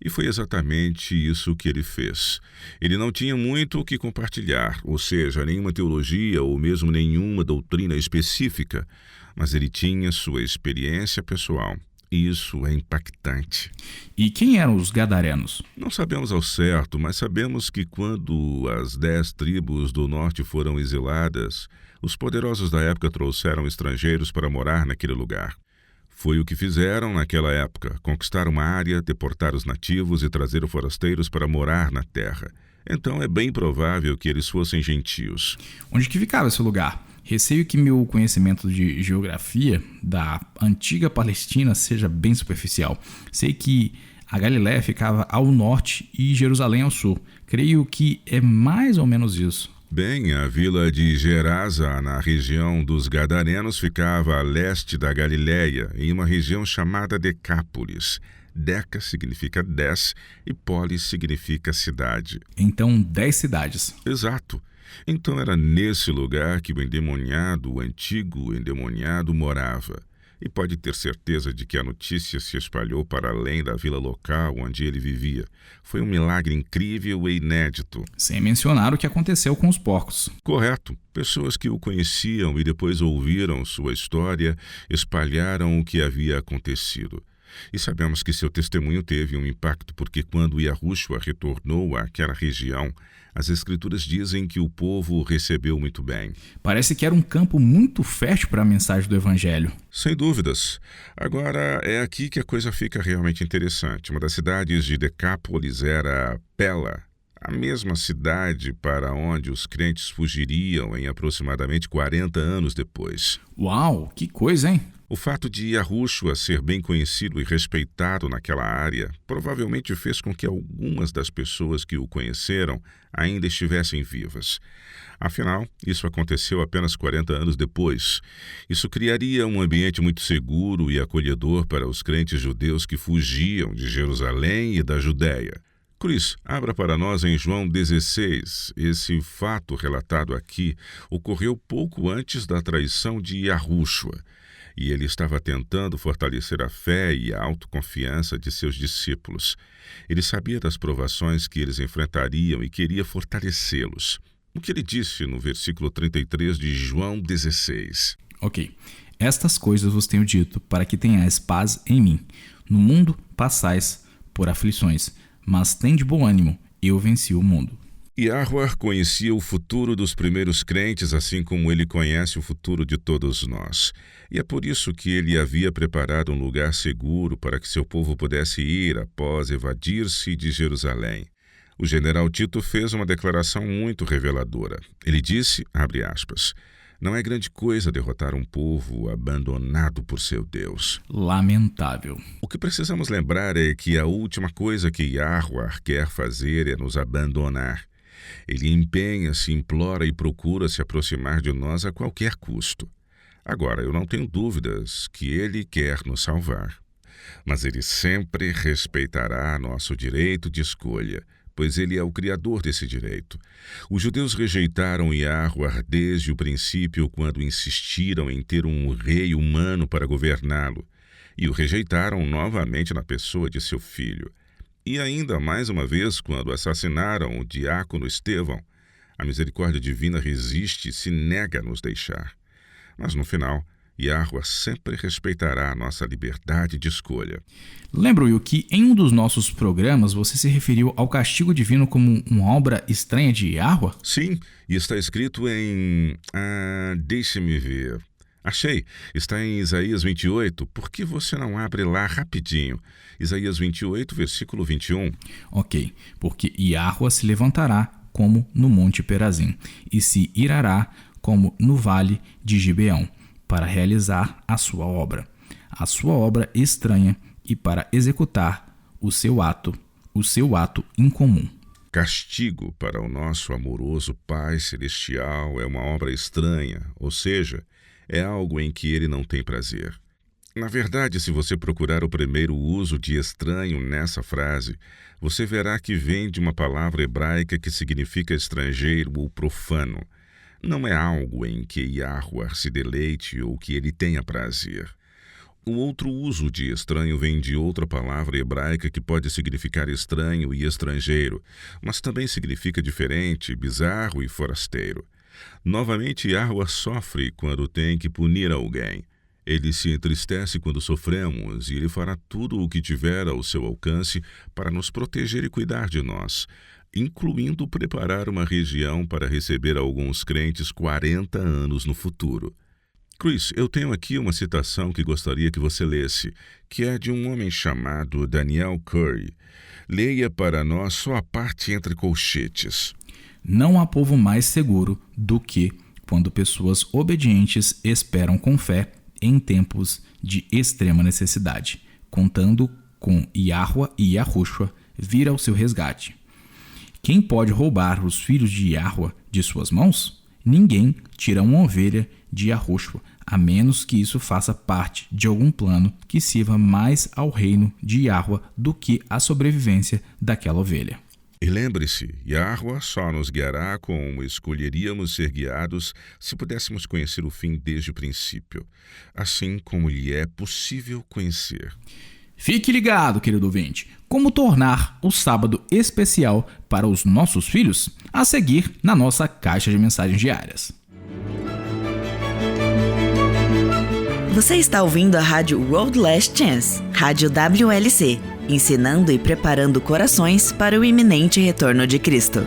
e foi exatamente isso que ele fez. Ele não tinha muito o que compartilhar, ou seja, nenhuma teologia ou mesmo nenhuma doutrina específica, mas ele tinha sua experiência pessoal. Isso é impactante. E quem eram os gadarenos? Não sabemos ao certo, mas sabemos que quando as 10 tribos do norte foram exiladas, os poderosos da época trouxeram estrangeiros para morar naquele lugar. Foi o que fizeram naquela época, conquistar uma área, deportar os nativos e trazer os forasteiros para morar na terra. Então é bem provável que eles fossem gentios. Onde que ficava esse lugar? Receio que meu conhecimento de geografia da antiga Palestina seja bem superficial. Sei que a Galiléia ficava ao norte e Jerusalém ao sul. Creio que é mais ou menos isso. Bem, a vila de Gerasa, na região dos Gadarenos, ficava a leste da Galiléia, em uma região chamada Decápolis. Deca significa 10 e polis significa cidade. Então, 10 cidades. Exato. Então era nesse lugar que o antigo endemoniado, morava. E pode ter certeza de que a notícia se espalhou para além da vila local onde ele vivia. Foi um milagre incrível e inédito. Sem mencionar o que aconteceu com os porcos. Correto. Pessoas que o conheciam e depois ouviram sua história espalharam o que havia acontecido. E sabemos que seu testemunho teve um impacto porque quando Yahushua retornou àquela região, as Escrituras dizem que o povo o recebeu muito bem. Parece que era um campo muito fértil para a mensagem do Evangelho. Sem dúvidas. Agora, é aqui que a coisa fica realmente interessante. Uma das cidades de Decápolis era Pela, a mesma cidade para onde os crentes fugiriam em aproximadamente 40 anos depois. Uau, que coisa, hein? O fato de Yahushua ser bem conhecido e respeitado naquela área provavelmente fez com que algumas das pessoas que o conheceram ainda estivessem vivas. Afinal, isso aconteceu apenas 40 anos depois. Isso criaria um ambiente muito seguro e acolhedor para os crentes judeus que fugiam de Jerusalém e da Judéia. Chris, abra para nós em João 16. Esse fato relatado aqui ocorreu pouco antes da traição de Yahushua. E ele estava tentando fortalecer a fé e a autoconfiança de seus discípulos. Ele sabia das provações que eles enfrentariam e queria fortalecê-los. O que ele disse no versículo 33 de João 16? Ok. Estas coisas vos tenho dito, para que tenhais paz em mim. No mundo passais por aflições, mas tende bom ânimo, eu venci o mundo. Yahuwah conhecia o futuro dos primeiros crentes, assim como ele conhece o futuro de todos nós. E é por isso que ele havia preparado um lugar seguro para que seu povo pudesse ir após evadir-se de Jerusalém. O general Tito fez uma declaração muito reveladora. Ele disse, abre aspas, não é grande coisa derrotar um povo abandonado por seu Deus. Lamentável. O que precisamos lembrar é que a última coisa que Yahuwah quer fazer é nos abandonar. Ele empenha-se, implora e procura se aproximar de nós a qualquer custo. Agora, eu não tenho dúvidas que ele quer nos salvar. Mas ele sempre respeitará nosso direito de escolha, pois ele é o criador desse direito. Os judeus rejeitaram Yahuwah desde o princípio quando insistiram em ter um rei humano para governá-lo, e o rejeitaram novamente na pessoa de seu filho. E ainda mais uma vez, quando assassinaram o diácono Estevão, a misericórdia divina resiste e se nega a nos deixar. Mas no final, Yahuwah sempre respeitará a nossa liberdade de escolha. Lembra, Will, que em um dos nossos programas você se referiu ao castigo divino como uma obra estranha de Yahuwah? Sim, e está escrito em... deixe-me ver... Achei, está em Isaías 28, por que você não abre lá rapidinho? Isaías 28, versículo 21. Ok, porque Yahuwah se levantará como no monte Perazim, e se irará como no vale de Gibeão, para realizar a sua obra estranha, e para executar o seu ato incomum. Castigo para o nosso amoroso Pai Celestial é uma obra estranha, ou seja, é algo em que ele não tem prazer. Na verdade, se você procurar o primeiro uso de estranho nessa frase, você verá que vem de uma palavra hebraica que significa estrangeiro ou profano. Não é algo em que Yahuwah se deleite ou que ele tenha prazer. O outro uso de estranho vem de outra palavra hebraica que pode significar estranho e estrangeiro, mas também significa diferente, bizarro e forasteiro. Novamente, Yahuwah sofre quando tem que punir alguém. Ele se entristece quando sofremos e ele fará tudo o que tiver ao seu alcance para nos proteger e cuidar de nós, incluindo preparar uma região para receber alguns crentes 40 anos no futuro. Chris, eu tenho aqui uma citação que gostaria que você lesse, que é de um homem chamado Daniel Curry. Leia para nós só a parte entre colchetes. Não há povo mais seguro do que quando pessoas obedientes esperam com fé em tempos de extrema necessidade, contando com Yahuwah e Yahushua vir ao seu resgate. Quem pode roubar os filhos de Yahuwah de suas mãos? Ninguém tira uma ovelha de Yahushua, a menos que isso faça parte de algum plano que sirva mais ao reino de Yahweh do que a sobrevivência daquela ovelha. E lembre-se, Yahweh só nos guiará como escolheríamos ser guiados se pudéssemos conhecer o fim desde o princípio, assim como lhe é possível conhecer. Fique ligado, querido ouvinte, como tornar o sábado especial para os nossos filhos, a seguir na nossa caixa de mensagens diárias. Você está ouvindo a rádio World Last Chance, rádio WLC, ensinando e preparando corações para o iminente retorno de Cristo.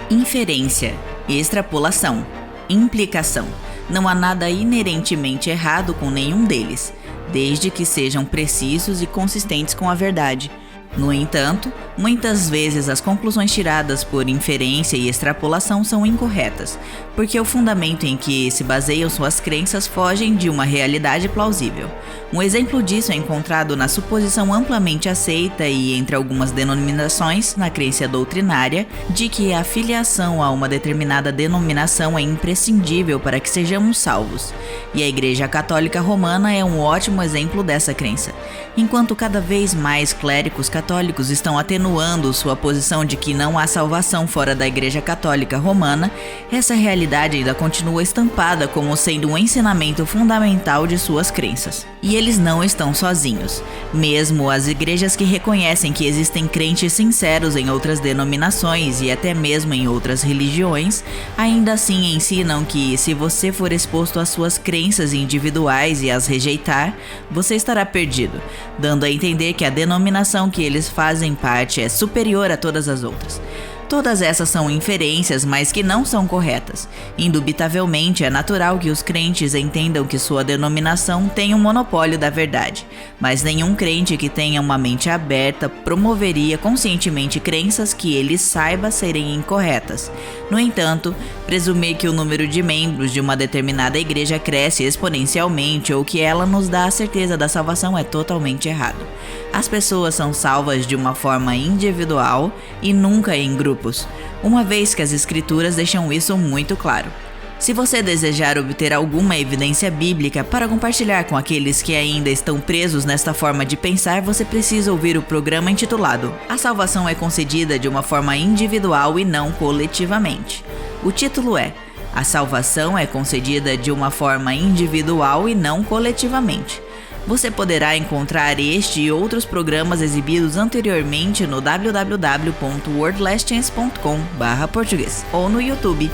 Inferência, extrapolação, implicação. Não há nada inerentemente errado com nenhum deles, desde que sejam precisos e consistentes com a verdade. No entanto, muitas vezes as conclusões tiradas por inferência e extrapolação são incorretas, porque o fundamento em que se baseiam suas crenças fogem de uma realidade plausível. Um exemplo disso é encontrado na suposição amplamente aceita e entre algumas denominações na crença doutrinária de que a filiação a uma determinada denominação é imprescindível para que sejamos salvos. E a Igreja Católica Romana é um ótimo exemplo dessa crença. Enquanto cada vez mais clérigos católicos estão atenuando sua posição de que não há salvação fora da Igreja Católica Romana, essa realidade ainda continua estampada como sendo um ensinamento fundamental de suas crenças. E eles não estão sozinhos. Mesmo as igrejas que reconhecem que existem crentes sinceros em outras denominações e até mesmo em outras religiões, ainda assim ensinam que se você for exposto às suas crenças individuais e as rejeitar, você estará perdido, dando a entender que a denominação que eles fazem parte é superior a todas as outras. Todas essas são inferências, mas que não são corretas. Indubitavelmente, é natural que os crentes entendam que sua denominação tem um monopólio da verdade, mas nenhum crente que tenha uma mente aberta promoveria conscientemente crenças que ele saiba serem incorretas. No entanto, presumir que o número de membros de uma determinada igreja cresce exponencialmente ou que ela nos dá a certeza da salvação é totalmente errado. As pessoas são salvas de uma forma individual e nunca em grupos, uma vez que as escrituras deixam isso muito claro. Se você desejar obter alguma evidência bíblica para compartilhar com aqueles que ainda estão presos nesta forma de pensar, você precisa ouvir o programa intitulado A Salvação é concedida de uma forma individual e não coletivamente. O título é A Salvação é concedida de uma forma individual e não coletivamente. Você poderá encontrar este e outros programas exibidos anteriormente no www.worldlastchance.com/português ou no YouTube.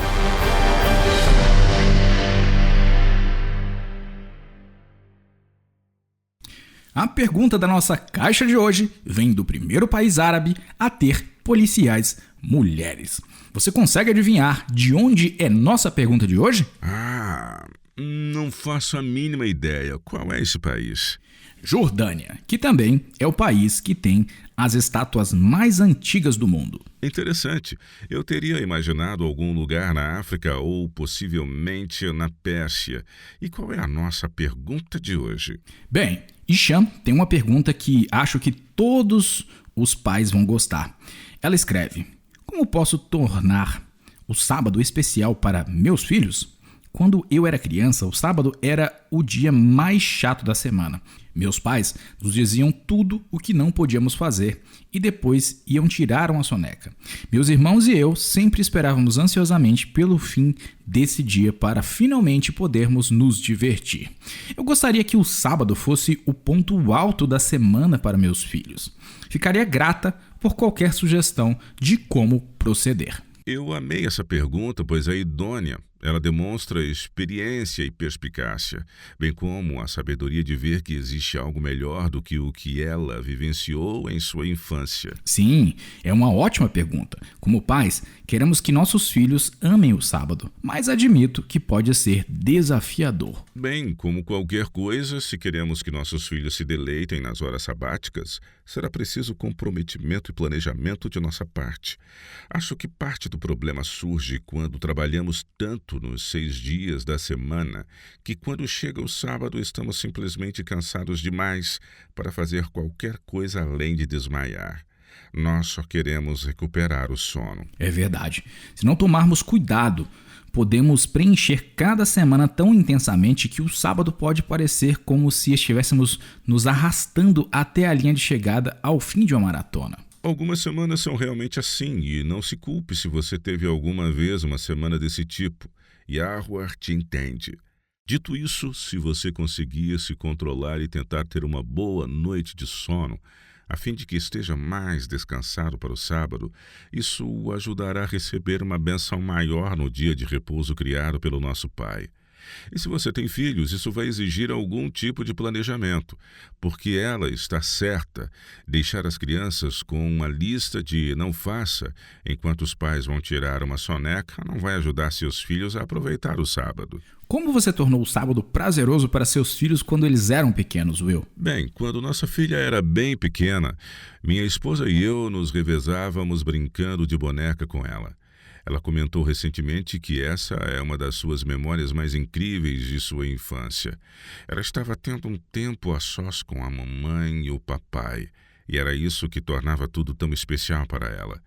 A pergunta da nossa caixa de hoje vem do primeiro país árabe a ter policiais mulheres. Você consegue adivinhar de onde é nossa pergunta de hoje? Não faço a mínima ideia. Qual é esse país? Jordânia, que também é o país que tem as estátuas mais antigas do mundo. Interessante. Eu teria imaginado algum lugar na África ou possivelmente na Pérsia. E qual é a nossa pergunta de hoje? Bem, Isham tem uma pergunta que acho que todos os pais vão gostar. Ela escreve: como posso tornar o sábado especial para meus filhos? Quando eu era criança, o sábado era o dia mais chato da semana. Meus pais nos diziam tudo o que não podíamos fazer e depois iam tirar uma soneca. Meus irmãos e eu sempre esperávamos ansiosamente pelo fim desse dia para finalmente podermos nos divertir. Eu gostaria que o sábado fosse o ponto alto da semana para meus filhos. Ficaria grata por qualquer sugestão de como proceder. Eu amei essa pergunta, pois é idônea. Ela demonstra experiência e perspicácia, bem como a sabedoria de ver que existe algo melhor do que o que ela vivenciou em sua infância. Sim, é uma ótima pergunta. Como pais, queremos que nossos filhos amem o sábado, mas admito que pode ser desafiador. Bem, como qualquer coisa, se queremos que nossos filhos se deleitem nas horas sabáticas, será preciso comprometimento e planejamento de nossa parte. Acho que parte do problema surge quando trabalhamos tanto nos 6 dias da semana que quando chega o sábado estamos simplesmente cansados demais para fazer qualquer coisa além de desmaiar. Nós só queremos recuperar o sono. É verdade. Se não tomarmos cuidado, podemos preencher cada semana tão intensamente que o sábado pode parecer como se estivéssemos nos arrastando até a linha de chegada ao fim de uma maratona. Algumas semanas são realmente assim, e não se culpe se você teve alguma vez uma semana desse tipo. Yahweh te entende. Dito isso, se você conseguir se controlar e tentar ter uma boa noite de sono, a fim de que esteja mais descansado para o sábado, isso o ajudará a receber uma bênção maior no dia de repouso criado pelo nosso Pai. E se você tem filhos, isso vai exigir algum tipo de planejamento, porque ela está certa. Deixar as crianças com uma lista de não faça, enquanto os pais vão tirar uma soneca, não vai ajudar seus filhos a aproveitar o sábado. Como você tornou o sábado prazeroso para seus filhos quando eles eram pequenos, Will? Bem, quando nossa filha era bem pequena, minha esposa e eu nos revezávamos brincando de boneca com ela. Ela comentou recentemente que essa é uma das suas memórias mais incríveis de sua infância. Ela estava tendo um tempo a sós com a mamãe e o papai, e era isso que tornava tudo tão especial para ela.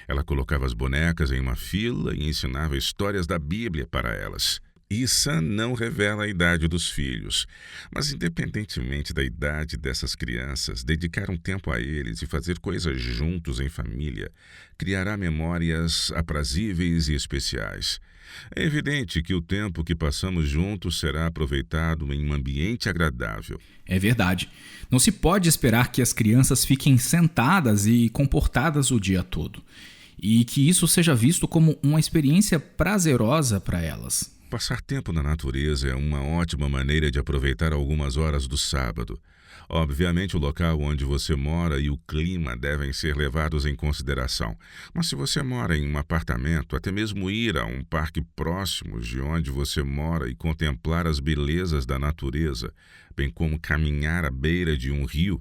Ela colocava as bonecas em uma fila e ensinava histórias da Bíblia para elas. Isso não revela a idade dos filhos, mas independentemente da idade dessas crianças, dedicar um tempo a eles e fazer coisas juntos em família criará memórias aprazíveis e especiais. É evidente que o tempo que passamos juntos será aproveitado em um ambiente agradável. É verdade. Não se pode esperar que as crianças fiquem sentadas e comportadas o dia todo, e que isso seja visto como uma experiência prazerosa para elas. Passar tempo na natureza é uma ótima maneira de aproveitar algumas horas do sábado. Obviamente, o local onde você mora e o clima devem ser levados em consideração. Mas se você mora em um apartamento, até mesmo ir a um parque próximo de onde você mora e contemplar as belezas da natureza, bem como caminhar à beira de um rio,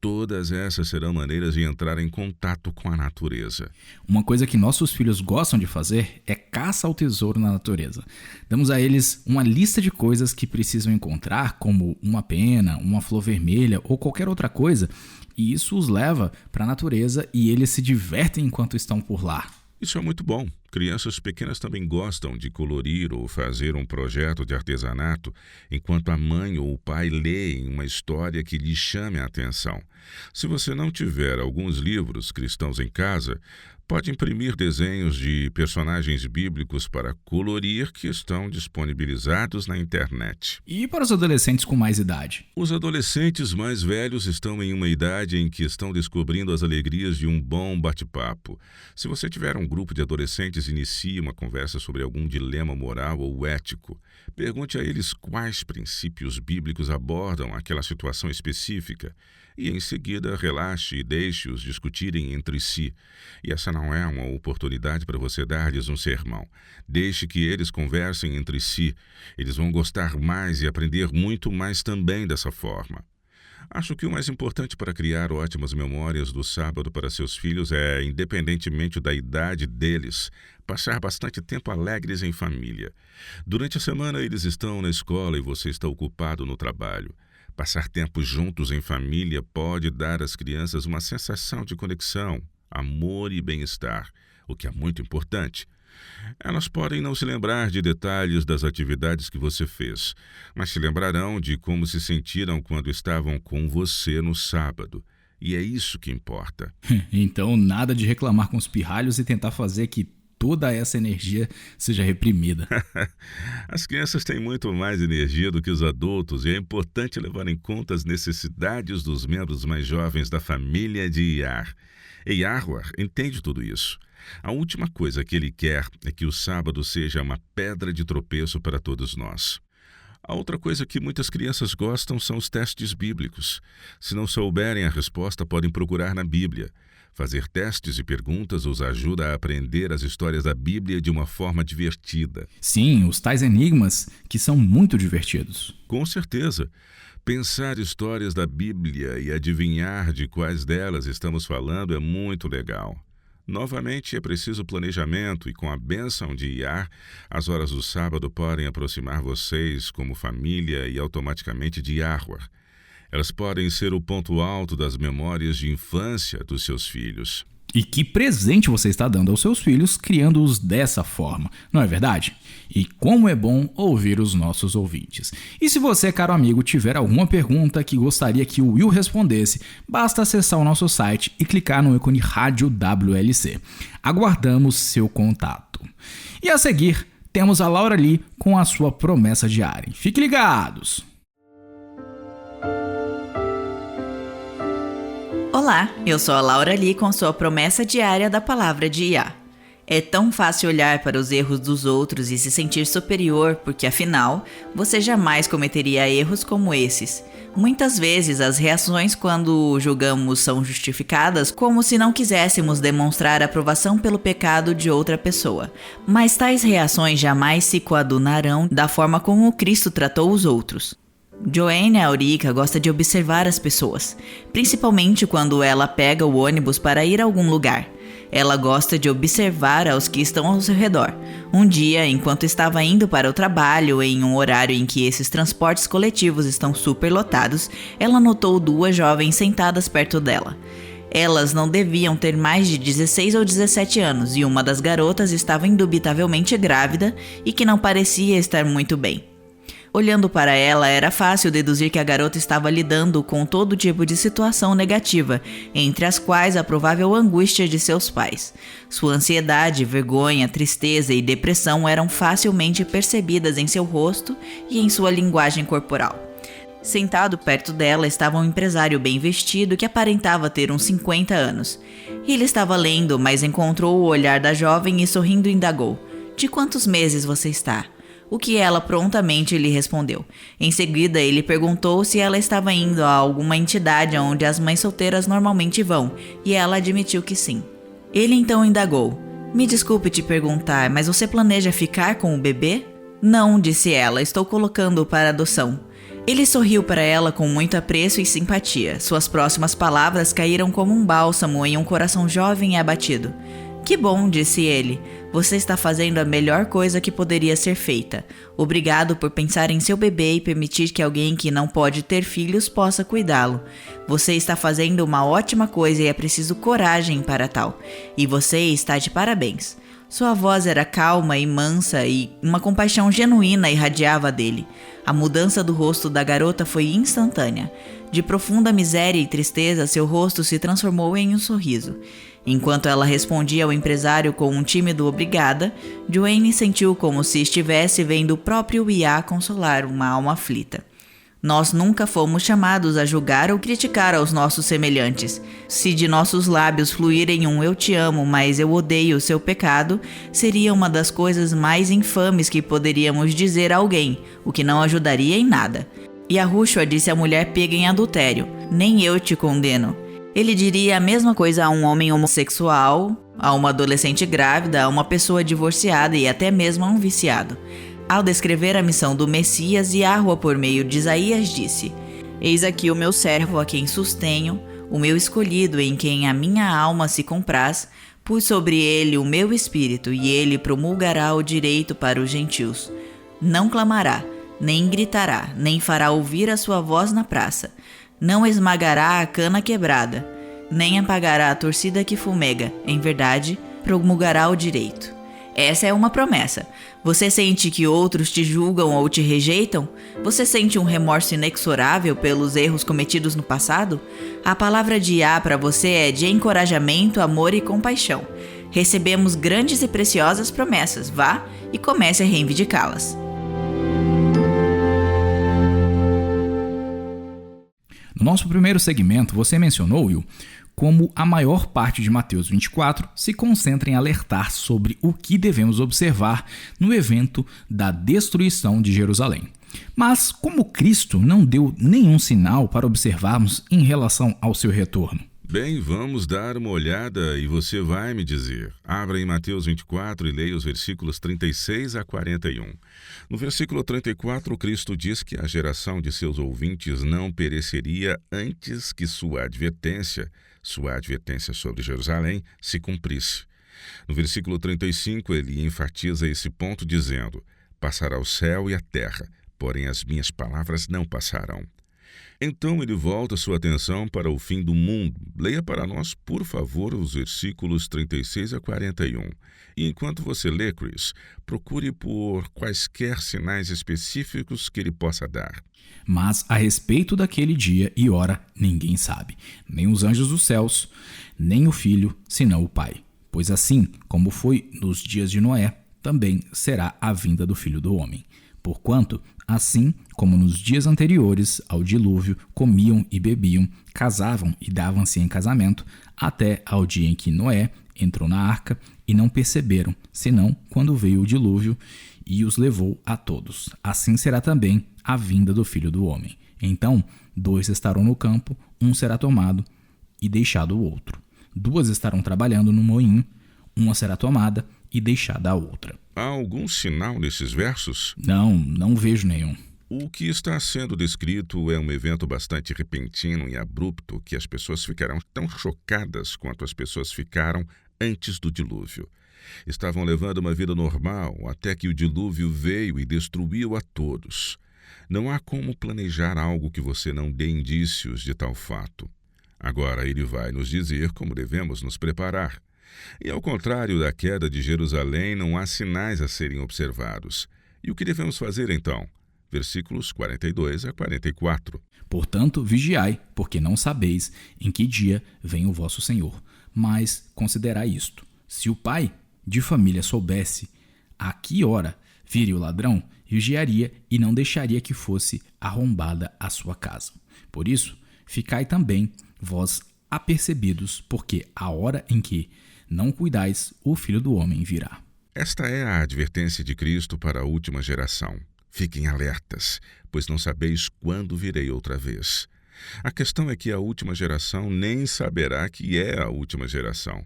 todas essas serão maneiras de entrar em contato com a natureza. Uma coisa que nossos filhos gostam de fazer é caça ao tesouro na natureza. Damos a eles uma lista de coisas que precisam encontrar, como uma pena, uma flor vermelha ou qualquer outra coisa, e isso os leva para a natureza e eles se divertem enquanto estão por lá. Isso é muito bom. Crianças pequenas também gostam de colorir ou fazer um projeto de artesanato, enquanto a mãe ou o pai leem uma história que lhe chame a atenção. Se você não tiver alguns livros cristãos em casa, pode imprimir desenhos de personagens bíblicos para colorir que estão disponibilizados na internet. E para os adolescentes com mais idade? Os adolescentes mais velhos estão em uma idade em que estão descobrindo as alegrias de um bom bate-papo. Se você tiver um grupo de adolescentes, inicie uma conversa sobre algum dilema moral ou ético. Pergunte a eles quais princípios bíblicos abordam aquela situação específica e, em seguida, relaxe e deixe-os discutirem entre si. E essa não é uma oportunidade para você dar-lhes um sermão. Deixe que eles conversem entre si. Eles vão gostar mais e aprender muito mais também dessa forma. Acho que o mais importante para criar ótimas memórias do sábado para seus filhos é, independentemente da idade deles, passar bastante tempo alegres em família. Durante a semana eles estão na escola e você está ocupado no trabalho. Passar tempo juntos em família pode dar às crianças uma sensação de conexão, amor e bem-estar, o que é muito importante. Elas podem não se lembrar de detalhes das atividades que você fez, mas se lembrarão de como se sentiram quando estavam com você no sábado. E é isso que importa. Então, nada de reclamar com os pirralhos e tentar fazer que toda essa energia seja reprimida. As crianças têm muito mais energia do que os adultos e é importante levar em conta as necessidades dos membros mais jovens da família de Yar. E Yahweh entende tudo isso. A última coisa que ele quer é que o sábado seja uma pedra de tropeço para todos nós. A outra coisa que muitas crianças gostam são os testes bíblicos. Se não souberem a resposta, podem procurar na Bíblia. Fazer testes e perguntas os ajuda a aprender as histórias da Bíblia de uma forma divertida. Sim, os tais enigmas que são muito divertidos. Com certeza. Pensar histórias da Bíblia e adivinhar de quais delas estamos falando é muito legal. Novamente, é preciso planejamento e com a bênção de Yar, as horas do sábado podem aproximar vocês como família e automaticamente de Yahweh. Elas podem ser o ponto alto das memórias de infância dos seus filhos. E que presente você está dando aos seus filhos criando-os dessa forma, não é verdade? E como é bom ouvir os nossos ouvintes. E se você, caro amigo, tiver alguma pergunta que gostaria que o Will respondesse, basta acessar o nosso site e clicar no ícone Rádio WLC. Aguardamos seu contato. E a seguir, temos a Laura Lee com a sua promessa diária. Fiquem ligados! Olá, eu sou a Laura Lee com sua promessa diária da palavra de Iá. É tão fácil olhar para os erros dos outros e se sentir superior, porque afinal, você jamais cometeria erros como esses. Muitas vezes as reações quando julgamos são justificadas como se não quiséssemos demonstrar aprovação pelo pecado de outra pessoa. Mas tais reações jamais se coadunarão da forma como Cristo tratou os outros. Joanne, a Aurica, gosta de observar as pessoas, principalmente quando ela pega o ônibus para ir a algum lugar. Ela gosta de observar aos que estão ao seu redor. Um dia, enquanto estava indo para o trabalho, em um horário em que esses transportes coletivos estão superlotados, ela notou duas jovens sentadas perto dela. Elas não deviam ter mais de 16 ou 17 anos e uma das garotas estava indubitavelmente grávida e que não parecia estar muito bem. Olhando para ela, era fácil deduzir que a garota estava lidando com todo tipo de situação negativa, entre as quais a provável angústia de seus pais. Sua ansiedade, vergonha, tristeza e depressão eram facilmente percebidas em seu rosto e em sua linguagem corporal. Sentado perto dela estava um empresário bem vestido que aparentava ter uns 50 anos. Ele estava lendo, mas encontrou o olhar da jovem e sorrindo indagou: "De quantos meses você está?" O que ela prontamente lhe respondeu. Em seguida, ele perguntou se ela estava indo a alguma entidade onde as mães solteiras normalmente vão, e ela admitiu que sim. Ele então indagou: "Me desculpe te perguntar, mas você planeja ficar com o bebê?" "Não", disse ela, "estou colocando-o para adoção." Ele sorriu para ela com muito apreço e simpatia. Suas próximas palavras caíram como um bálsamo em um coração jovem e abatido. "Que bom", disse ele. "Você está fazendo a melhor coisa que poderia ser feita. Obrigado por pensar em seu bebê e permitir que alguém que não pode ter filhos possa cuidá-lo. Você está fazendo uma ótima coisa e é preciso coragem para tal. E você está de parabéns." Sua voz era calma e mansa e uma compaixão genuína irradiava dele. A mudança do rosto da garota foi instantânea. De profunda miséria e tristeza, seu rosto se transformou em um sorriso. Enquanto ela respondia ao empresário com um tímido obrigada, Joanne sentiu como se estivesse vendo o próprio Iá consolar uma alma aflita. Nós nunca fomos chamados a julgar ou criticar aos nossos semelhantes. Se de nossos lábios fluírem um "eu te amo, mas eu odeio o seu pecado", seria uma das coisas mais infames que poderíamos dizer a alguém, o que não ajudaria em nada. Yahushua disse à mulher pega em adultério: "Nem eu te condeno." Ele diria a mesma coisa a um homem homossexual, a uma adolescente grávida, a uma pessoa divorciada e até mesmo a um viciado. Ao descrever a missão do Messias, Yahua, por meio de Isaías, disse: "Eis aqui o meu servo a quem sustenho, o meu escolhido em quem a minha alma se compraz, pus sobre ele o meu espírito e ele promulgará o direito para os gentios. Não clamará, nem gritará, nem fará ouvir a sua voz na praça. Não esmagará a cana quebrada, nem apagará a torcida que fumega. Em verdade, promulgará o direito." Essa é uma promessa. Você sente que outros te julgam ou te rejeitam? Você sente um remorso inexorável pelos erros cometidos no passado? A palavra de Iá para você é de encorajamento, amor e compaixão. Recebemos grandes e preciosas promessas. Vá e comece a reivindicá-las. No nosso primeiro segmento, você mencionou, Will, como a maior parte de Mateus 24 se concentra em alertar sobre o que devemos observar no evento da destruição de Jerusalém. Mas como Cristo não deu nenhum sinal para observarmos em relação ao seu retorno? Bem, vamos dar uma olhada e você vai me dizer. Abra em Mateus 24 e leia os versículos 36 a 41. No versículo 34, Cristo diz que a geração de seus ouvintes não pereceria antes que sua advertência sobre Jerusalém se cumprisse. No versículo 35, ele enfatiza esse ponto dizendo: "Passará o céu e a terra, porém as minhas palavras não passarão." Então ele volta sua atenção para o fim do mundo. Leia para nós, por favor, os versículos 36 a 41. E enquanto você lê, Chris, procure por quaisquer sinais específicos que ele possa dar. Mas a respeito daquele dia e hora, ninguém sabe, nem os anjos dos céus, nem o Filho, senão o Pai. Pois assim como foi nos dias de Noé, também será a vinda do Filho do Homem. Porquanto, assim como nos dias anteriores ao dilúvio, comiam e bebiam, casavam e davam-se em casamento, até ao dia em que Noé entrou na arca, e não perceberam, senão quando veio o dilúvio e os levou a todos. Assim será também a vinda do Filho do Homem. Então, 2 estarão no campo, um será tomado e deixado o outro. 2 estarão trabalhando no moinho, uma será tomada e deixada a outra. Há algum sinal nesses versos? Não vejo nenhum. O que está sendo descrito é um evento bastante repentino e abrupto que as pessoas ficarão tão chocadas quanto as pessoas ficaram antes do dilúvio. Estavam levando uma vida normal até que o dilúvio veio e destruiu a todos. Não há como planejar algo que você não dê indícios de tal fato. Agora ele vai nos dizer como devemos nos preparar. E ao contrário da queda de Jerusalém, não há sinais a serem observados. E o que devemos fazer então? Versículos 42 a 44. Portanto, vigiai, porque não sabeis em que dia vem o vosso Senhor. Mas considerai isto: se o pai de família soubesse a que hora viria o ladrão, vigiaria e não deixaria que fosse arrombada a sua casa. Por isso, ficai também vós apercebidos, porque a hora em que não cuidais, o Filho do Homem virá. Esta é a advertência de Cristo para a última geração. Fiquem alertas, pois não sabeis quando virei outra vez. A questão é que a última geração nem saberá que é a última geração.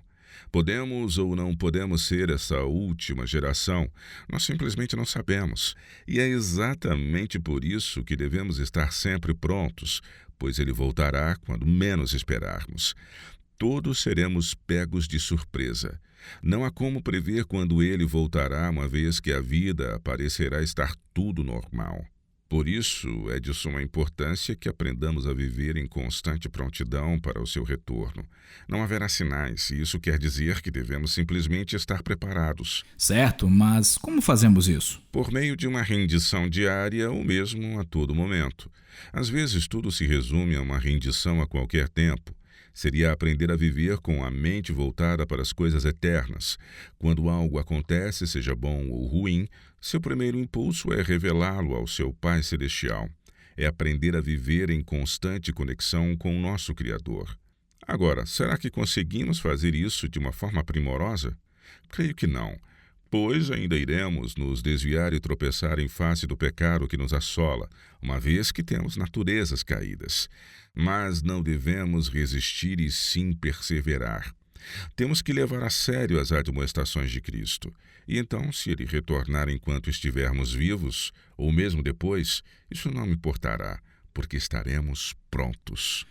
Podemos ou não podemos ser essa última geração, nós simplesmente não sabemos. E é exatamente por isso que devemos estar sempre prontos, pois ele voltará quando menos esperarmos. Todos seremos pegos de surpresa. Não há como prever quando ele voltará, uma vez que a vida parecerá estar tudo normal. Por isso, é de suma importância que aprendamos a viver em constante prontidão para o seu retorno. Não haverá sinais, e isso quer dizer que devemos simplesmente estar preparados. Certo, mas como fazemos isso? Por meio de uma rendição diária ou mesmo a todo momento. Às vezes, tudo se resume a uma rendição a qualquer tempo. Seria aprender a viver com a mente voltada para as coisas eternas. Quando algo acontece, seja bom ou ruim, seu primeiro impulso é revelá-lo ao seu Pai Celestial. É aprender a viver em constante conexão com o nosso Criador. Agora, será que conseguimos fazer isso de uma forma primorosa? Creio que não, pois ainda iremos nos desviar e tropeçar em face do pecado que nos assola, uma vez que temos naturezas caídas. Mas não devemos resistir e sim perseverar. Temos que levar a sério as admoestações de Cristo. E então, se ele retornar enquanto estivermos vivos, ou mesmo depois, isso não me importará, porque estaremos prontos.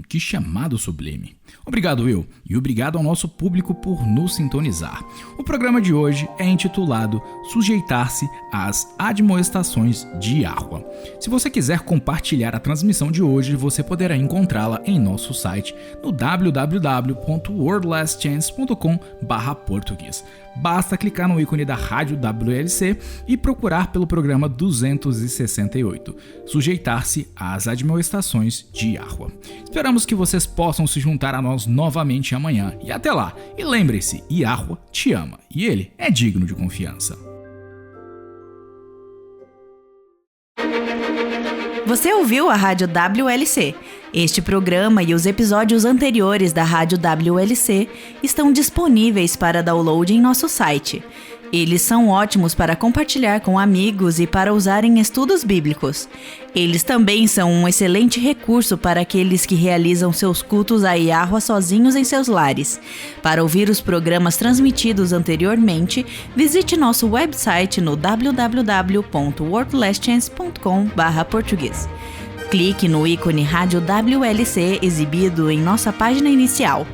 Que chamado sublime. Obrigado, Will, e obrigado ao nosso público por nos sintonizar. O programa de hoje é intitulado Sujeitar-se às admoestações de Yahuwah. Se você quiser compartilhar a transmissão de hoje, você poderá encontrá-la em nosso site no www.worldlastchance.com/português. Basta clicar no ícone da Rádio WLC e procurar pelo programa 268, Sujeitar-se às admoestações de Yahuwah. Esperamos que vocês possam se juntar a nós novamente amanhã. E até lá, e lembre-se, Yahuwah te ama e ele é digno de confiança. Você ouviu a Rádio WLC. Este programa e os episódios anteriores da Rádio WLC estão disponíveis para download em nosso site. Eles são ótimos para compartilhar com amigos e para usar em estudos bíblicos. Eles também são um excelente recurso para aqueles que realizam seus cultos a Yahuwah sozinhos em seus lares. Para ouvir os programas transmitidos anteriormente, visite nosso website no www.worldlastchance.com/português. Clique no ícone Rádio WLC exibido em nossa página inicial.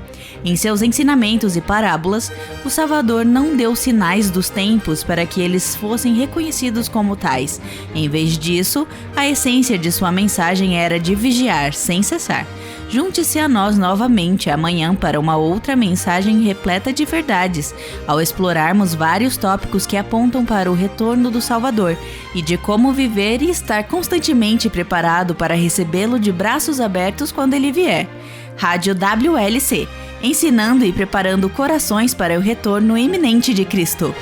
Em seus ensinamentos e parábolas, o Salvador não deu sinais dos tempos para que eles fossem reconhecidos como tais. Em vez disso, a essência de sua mensagem era de vigiar sem cessar. Junte-se a nós novamente amanhã para uma outra mensagem repleta de verdades, ao explorarmos vários tópicos que apontam para o retorno do Salvador e de como viver e estar constantemente preparado para recebê-lo de braços abertos quando ele vier. Rádio WLC, ensinando e preparando corações para o retorno iminente de Cristo.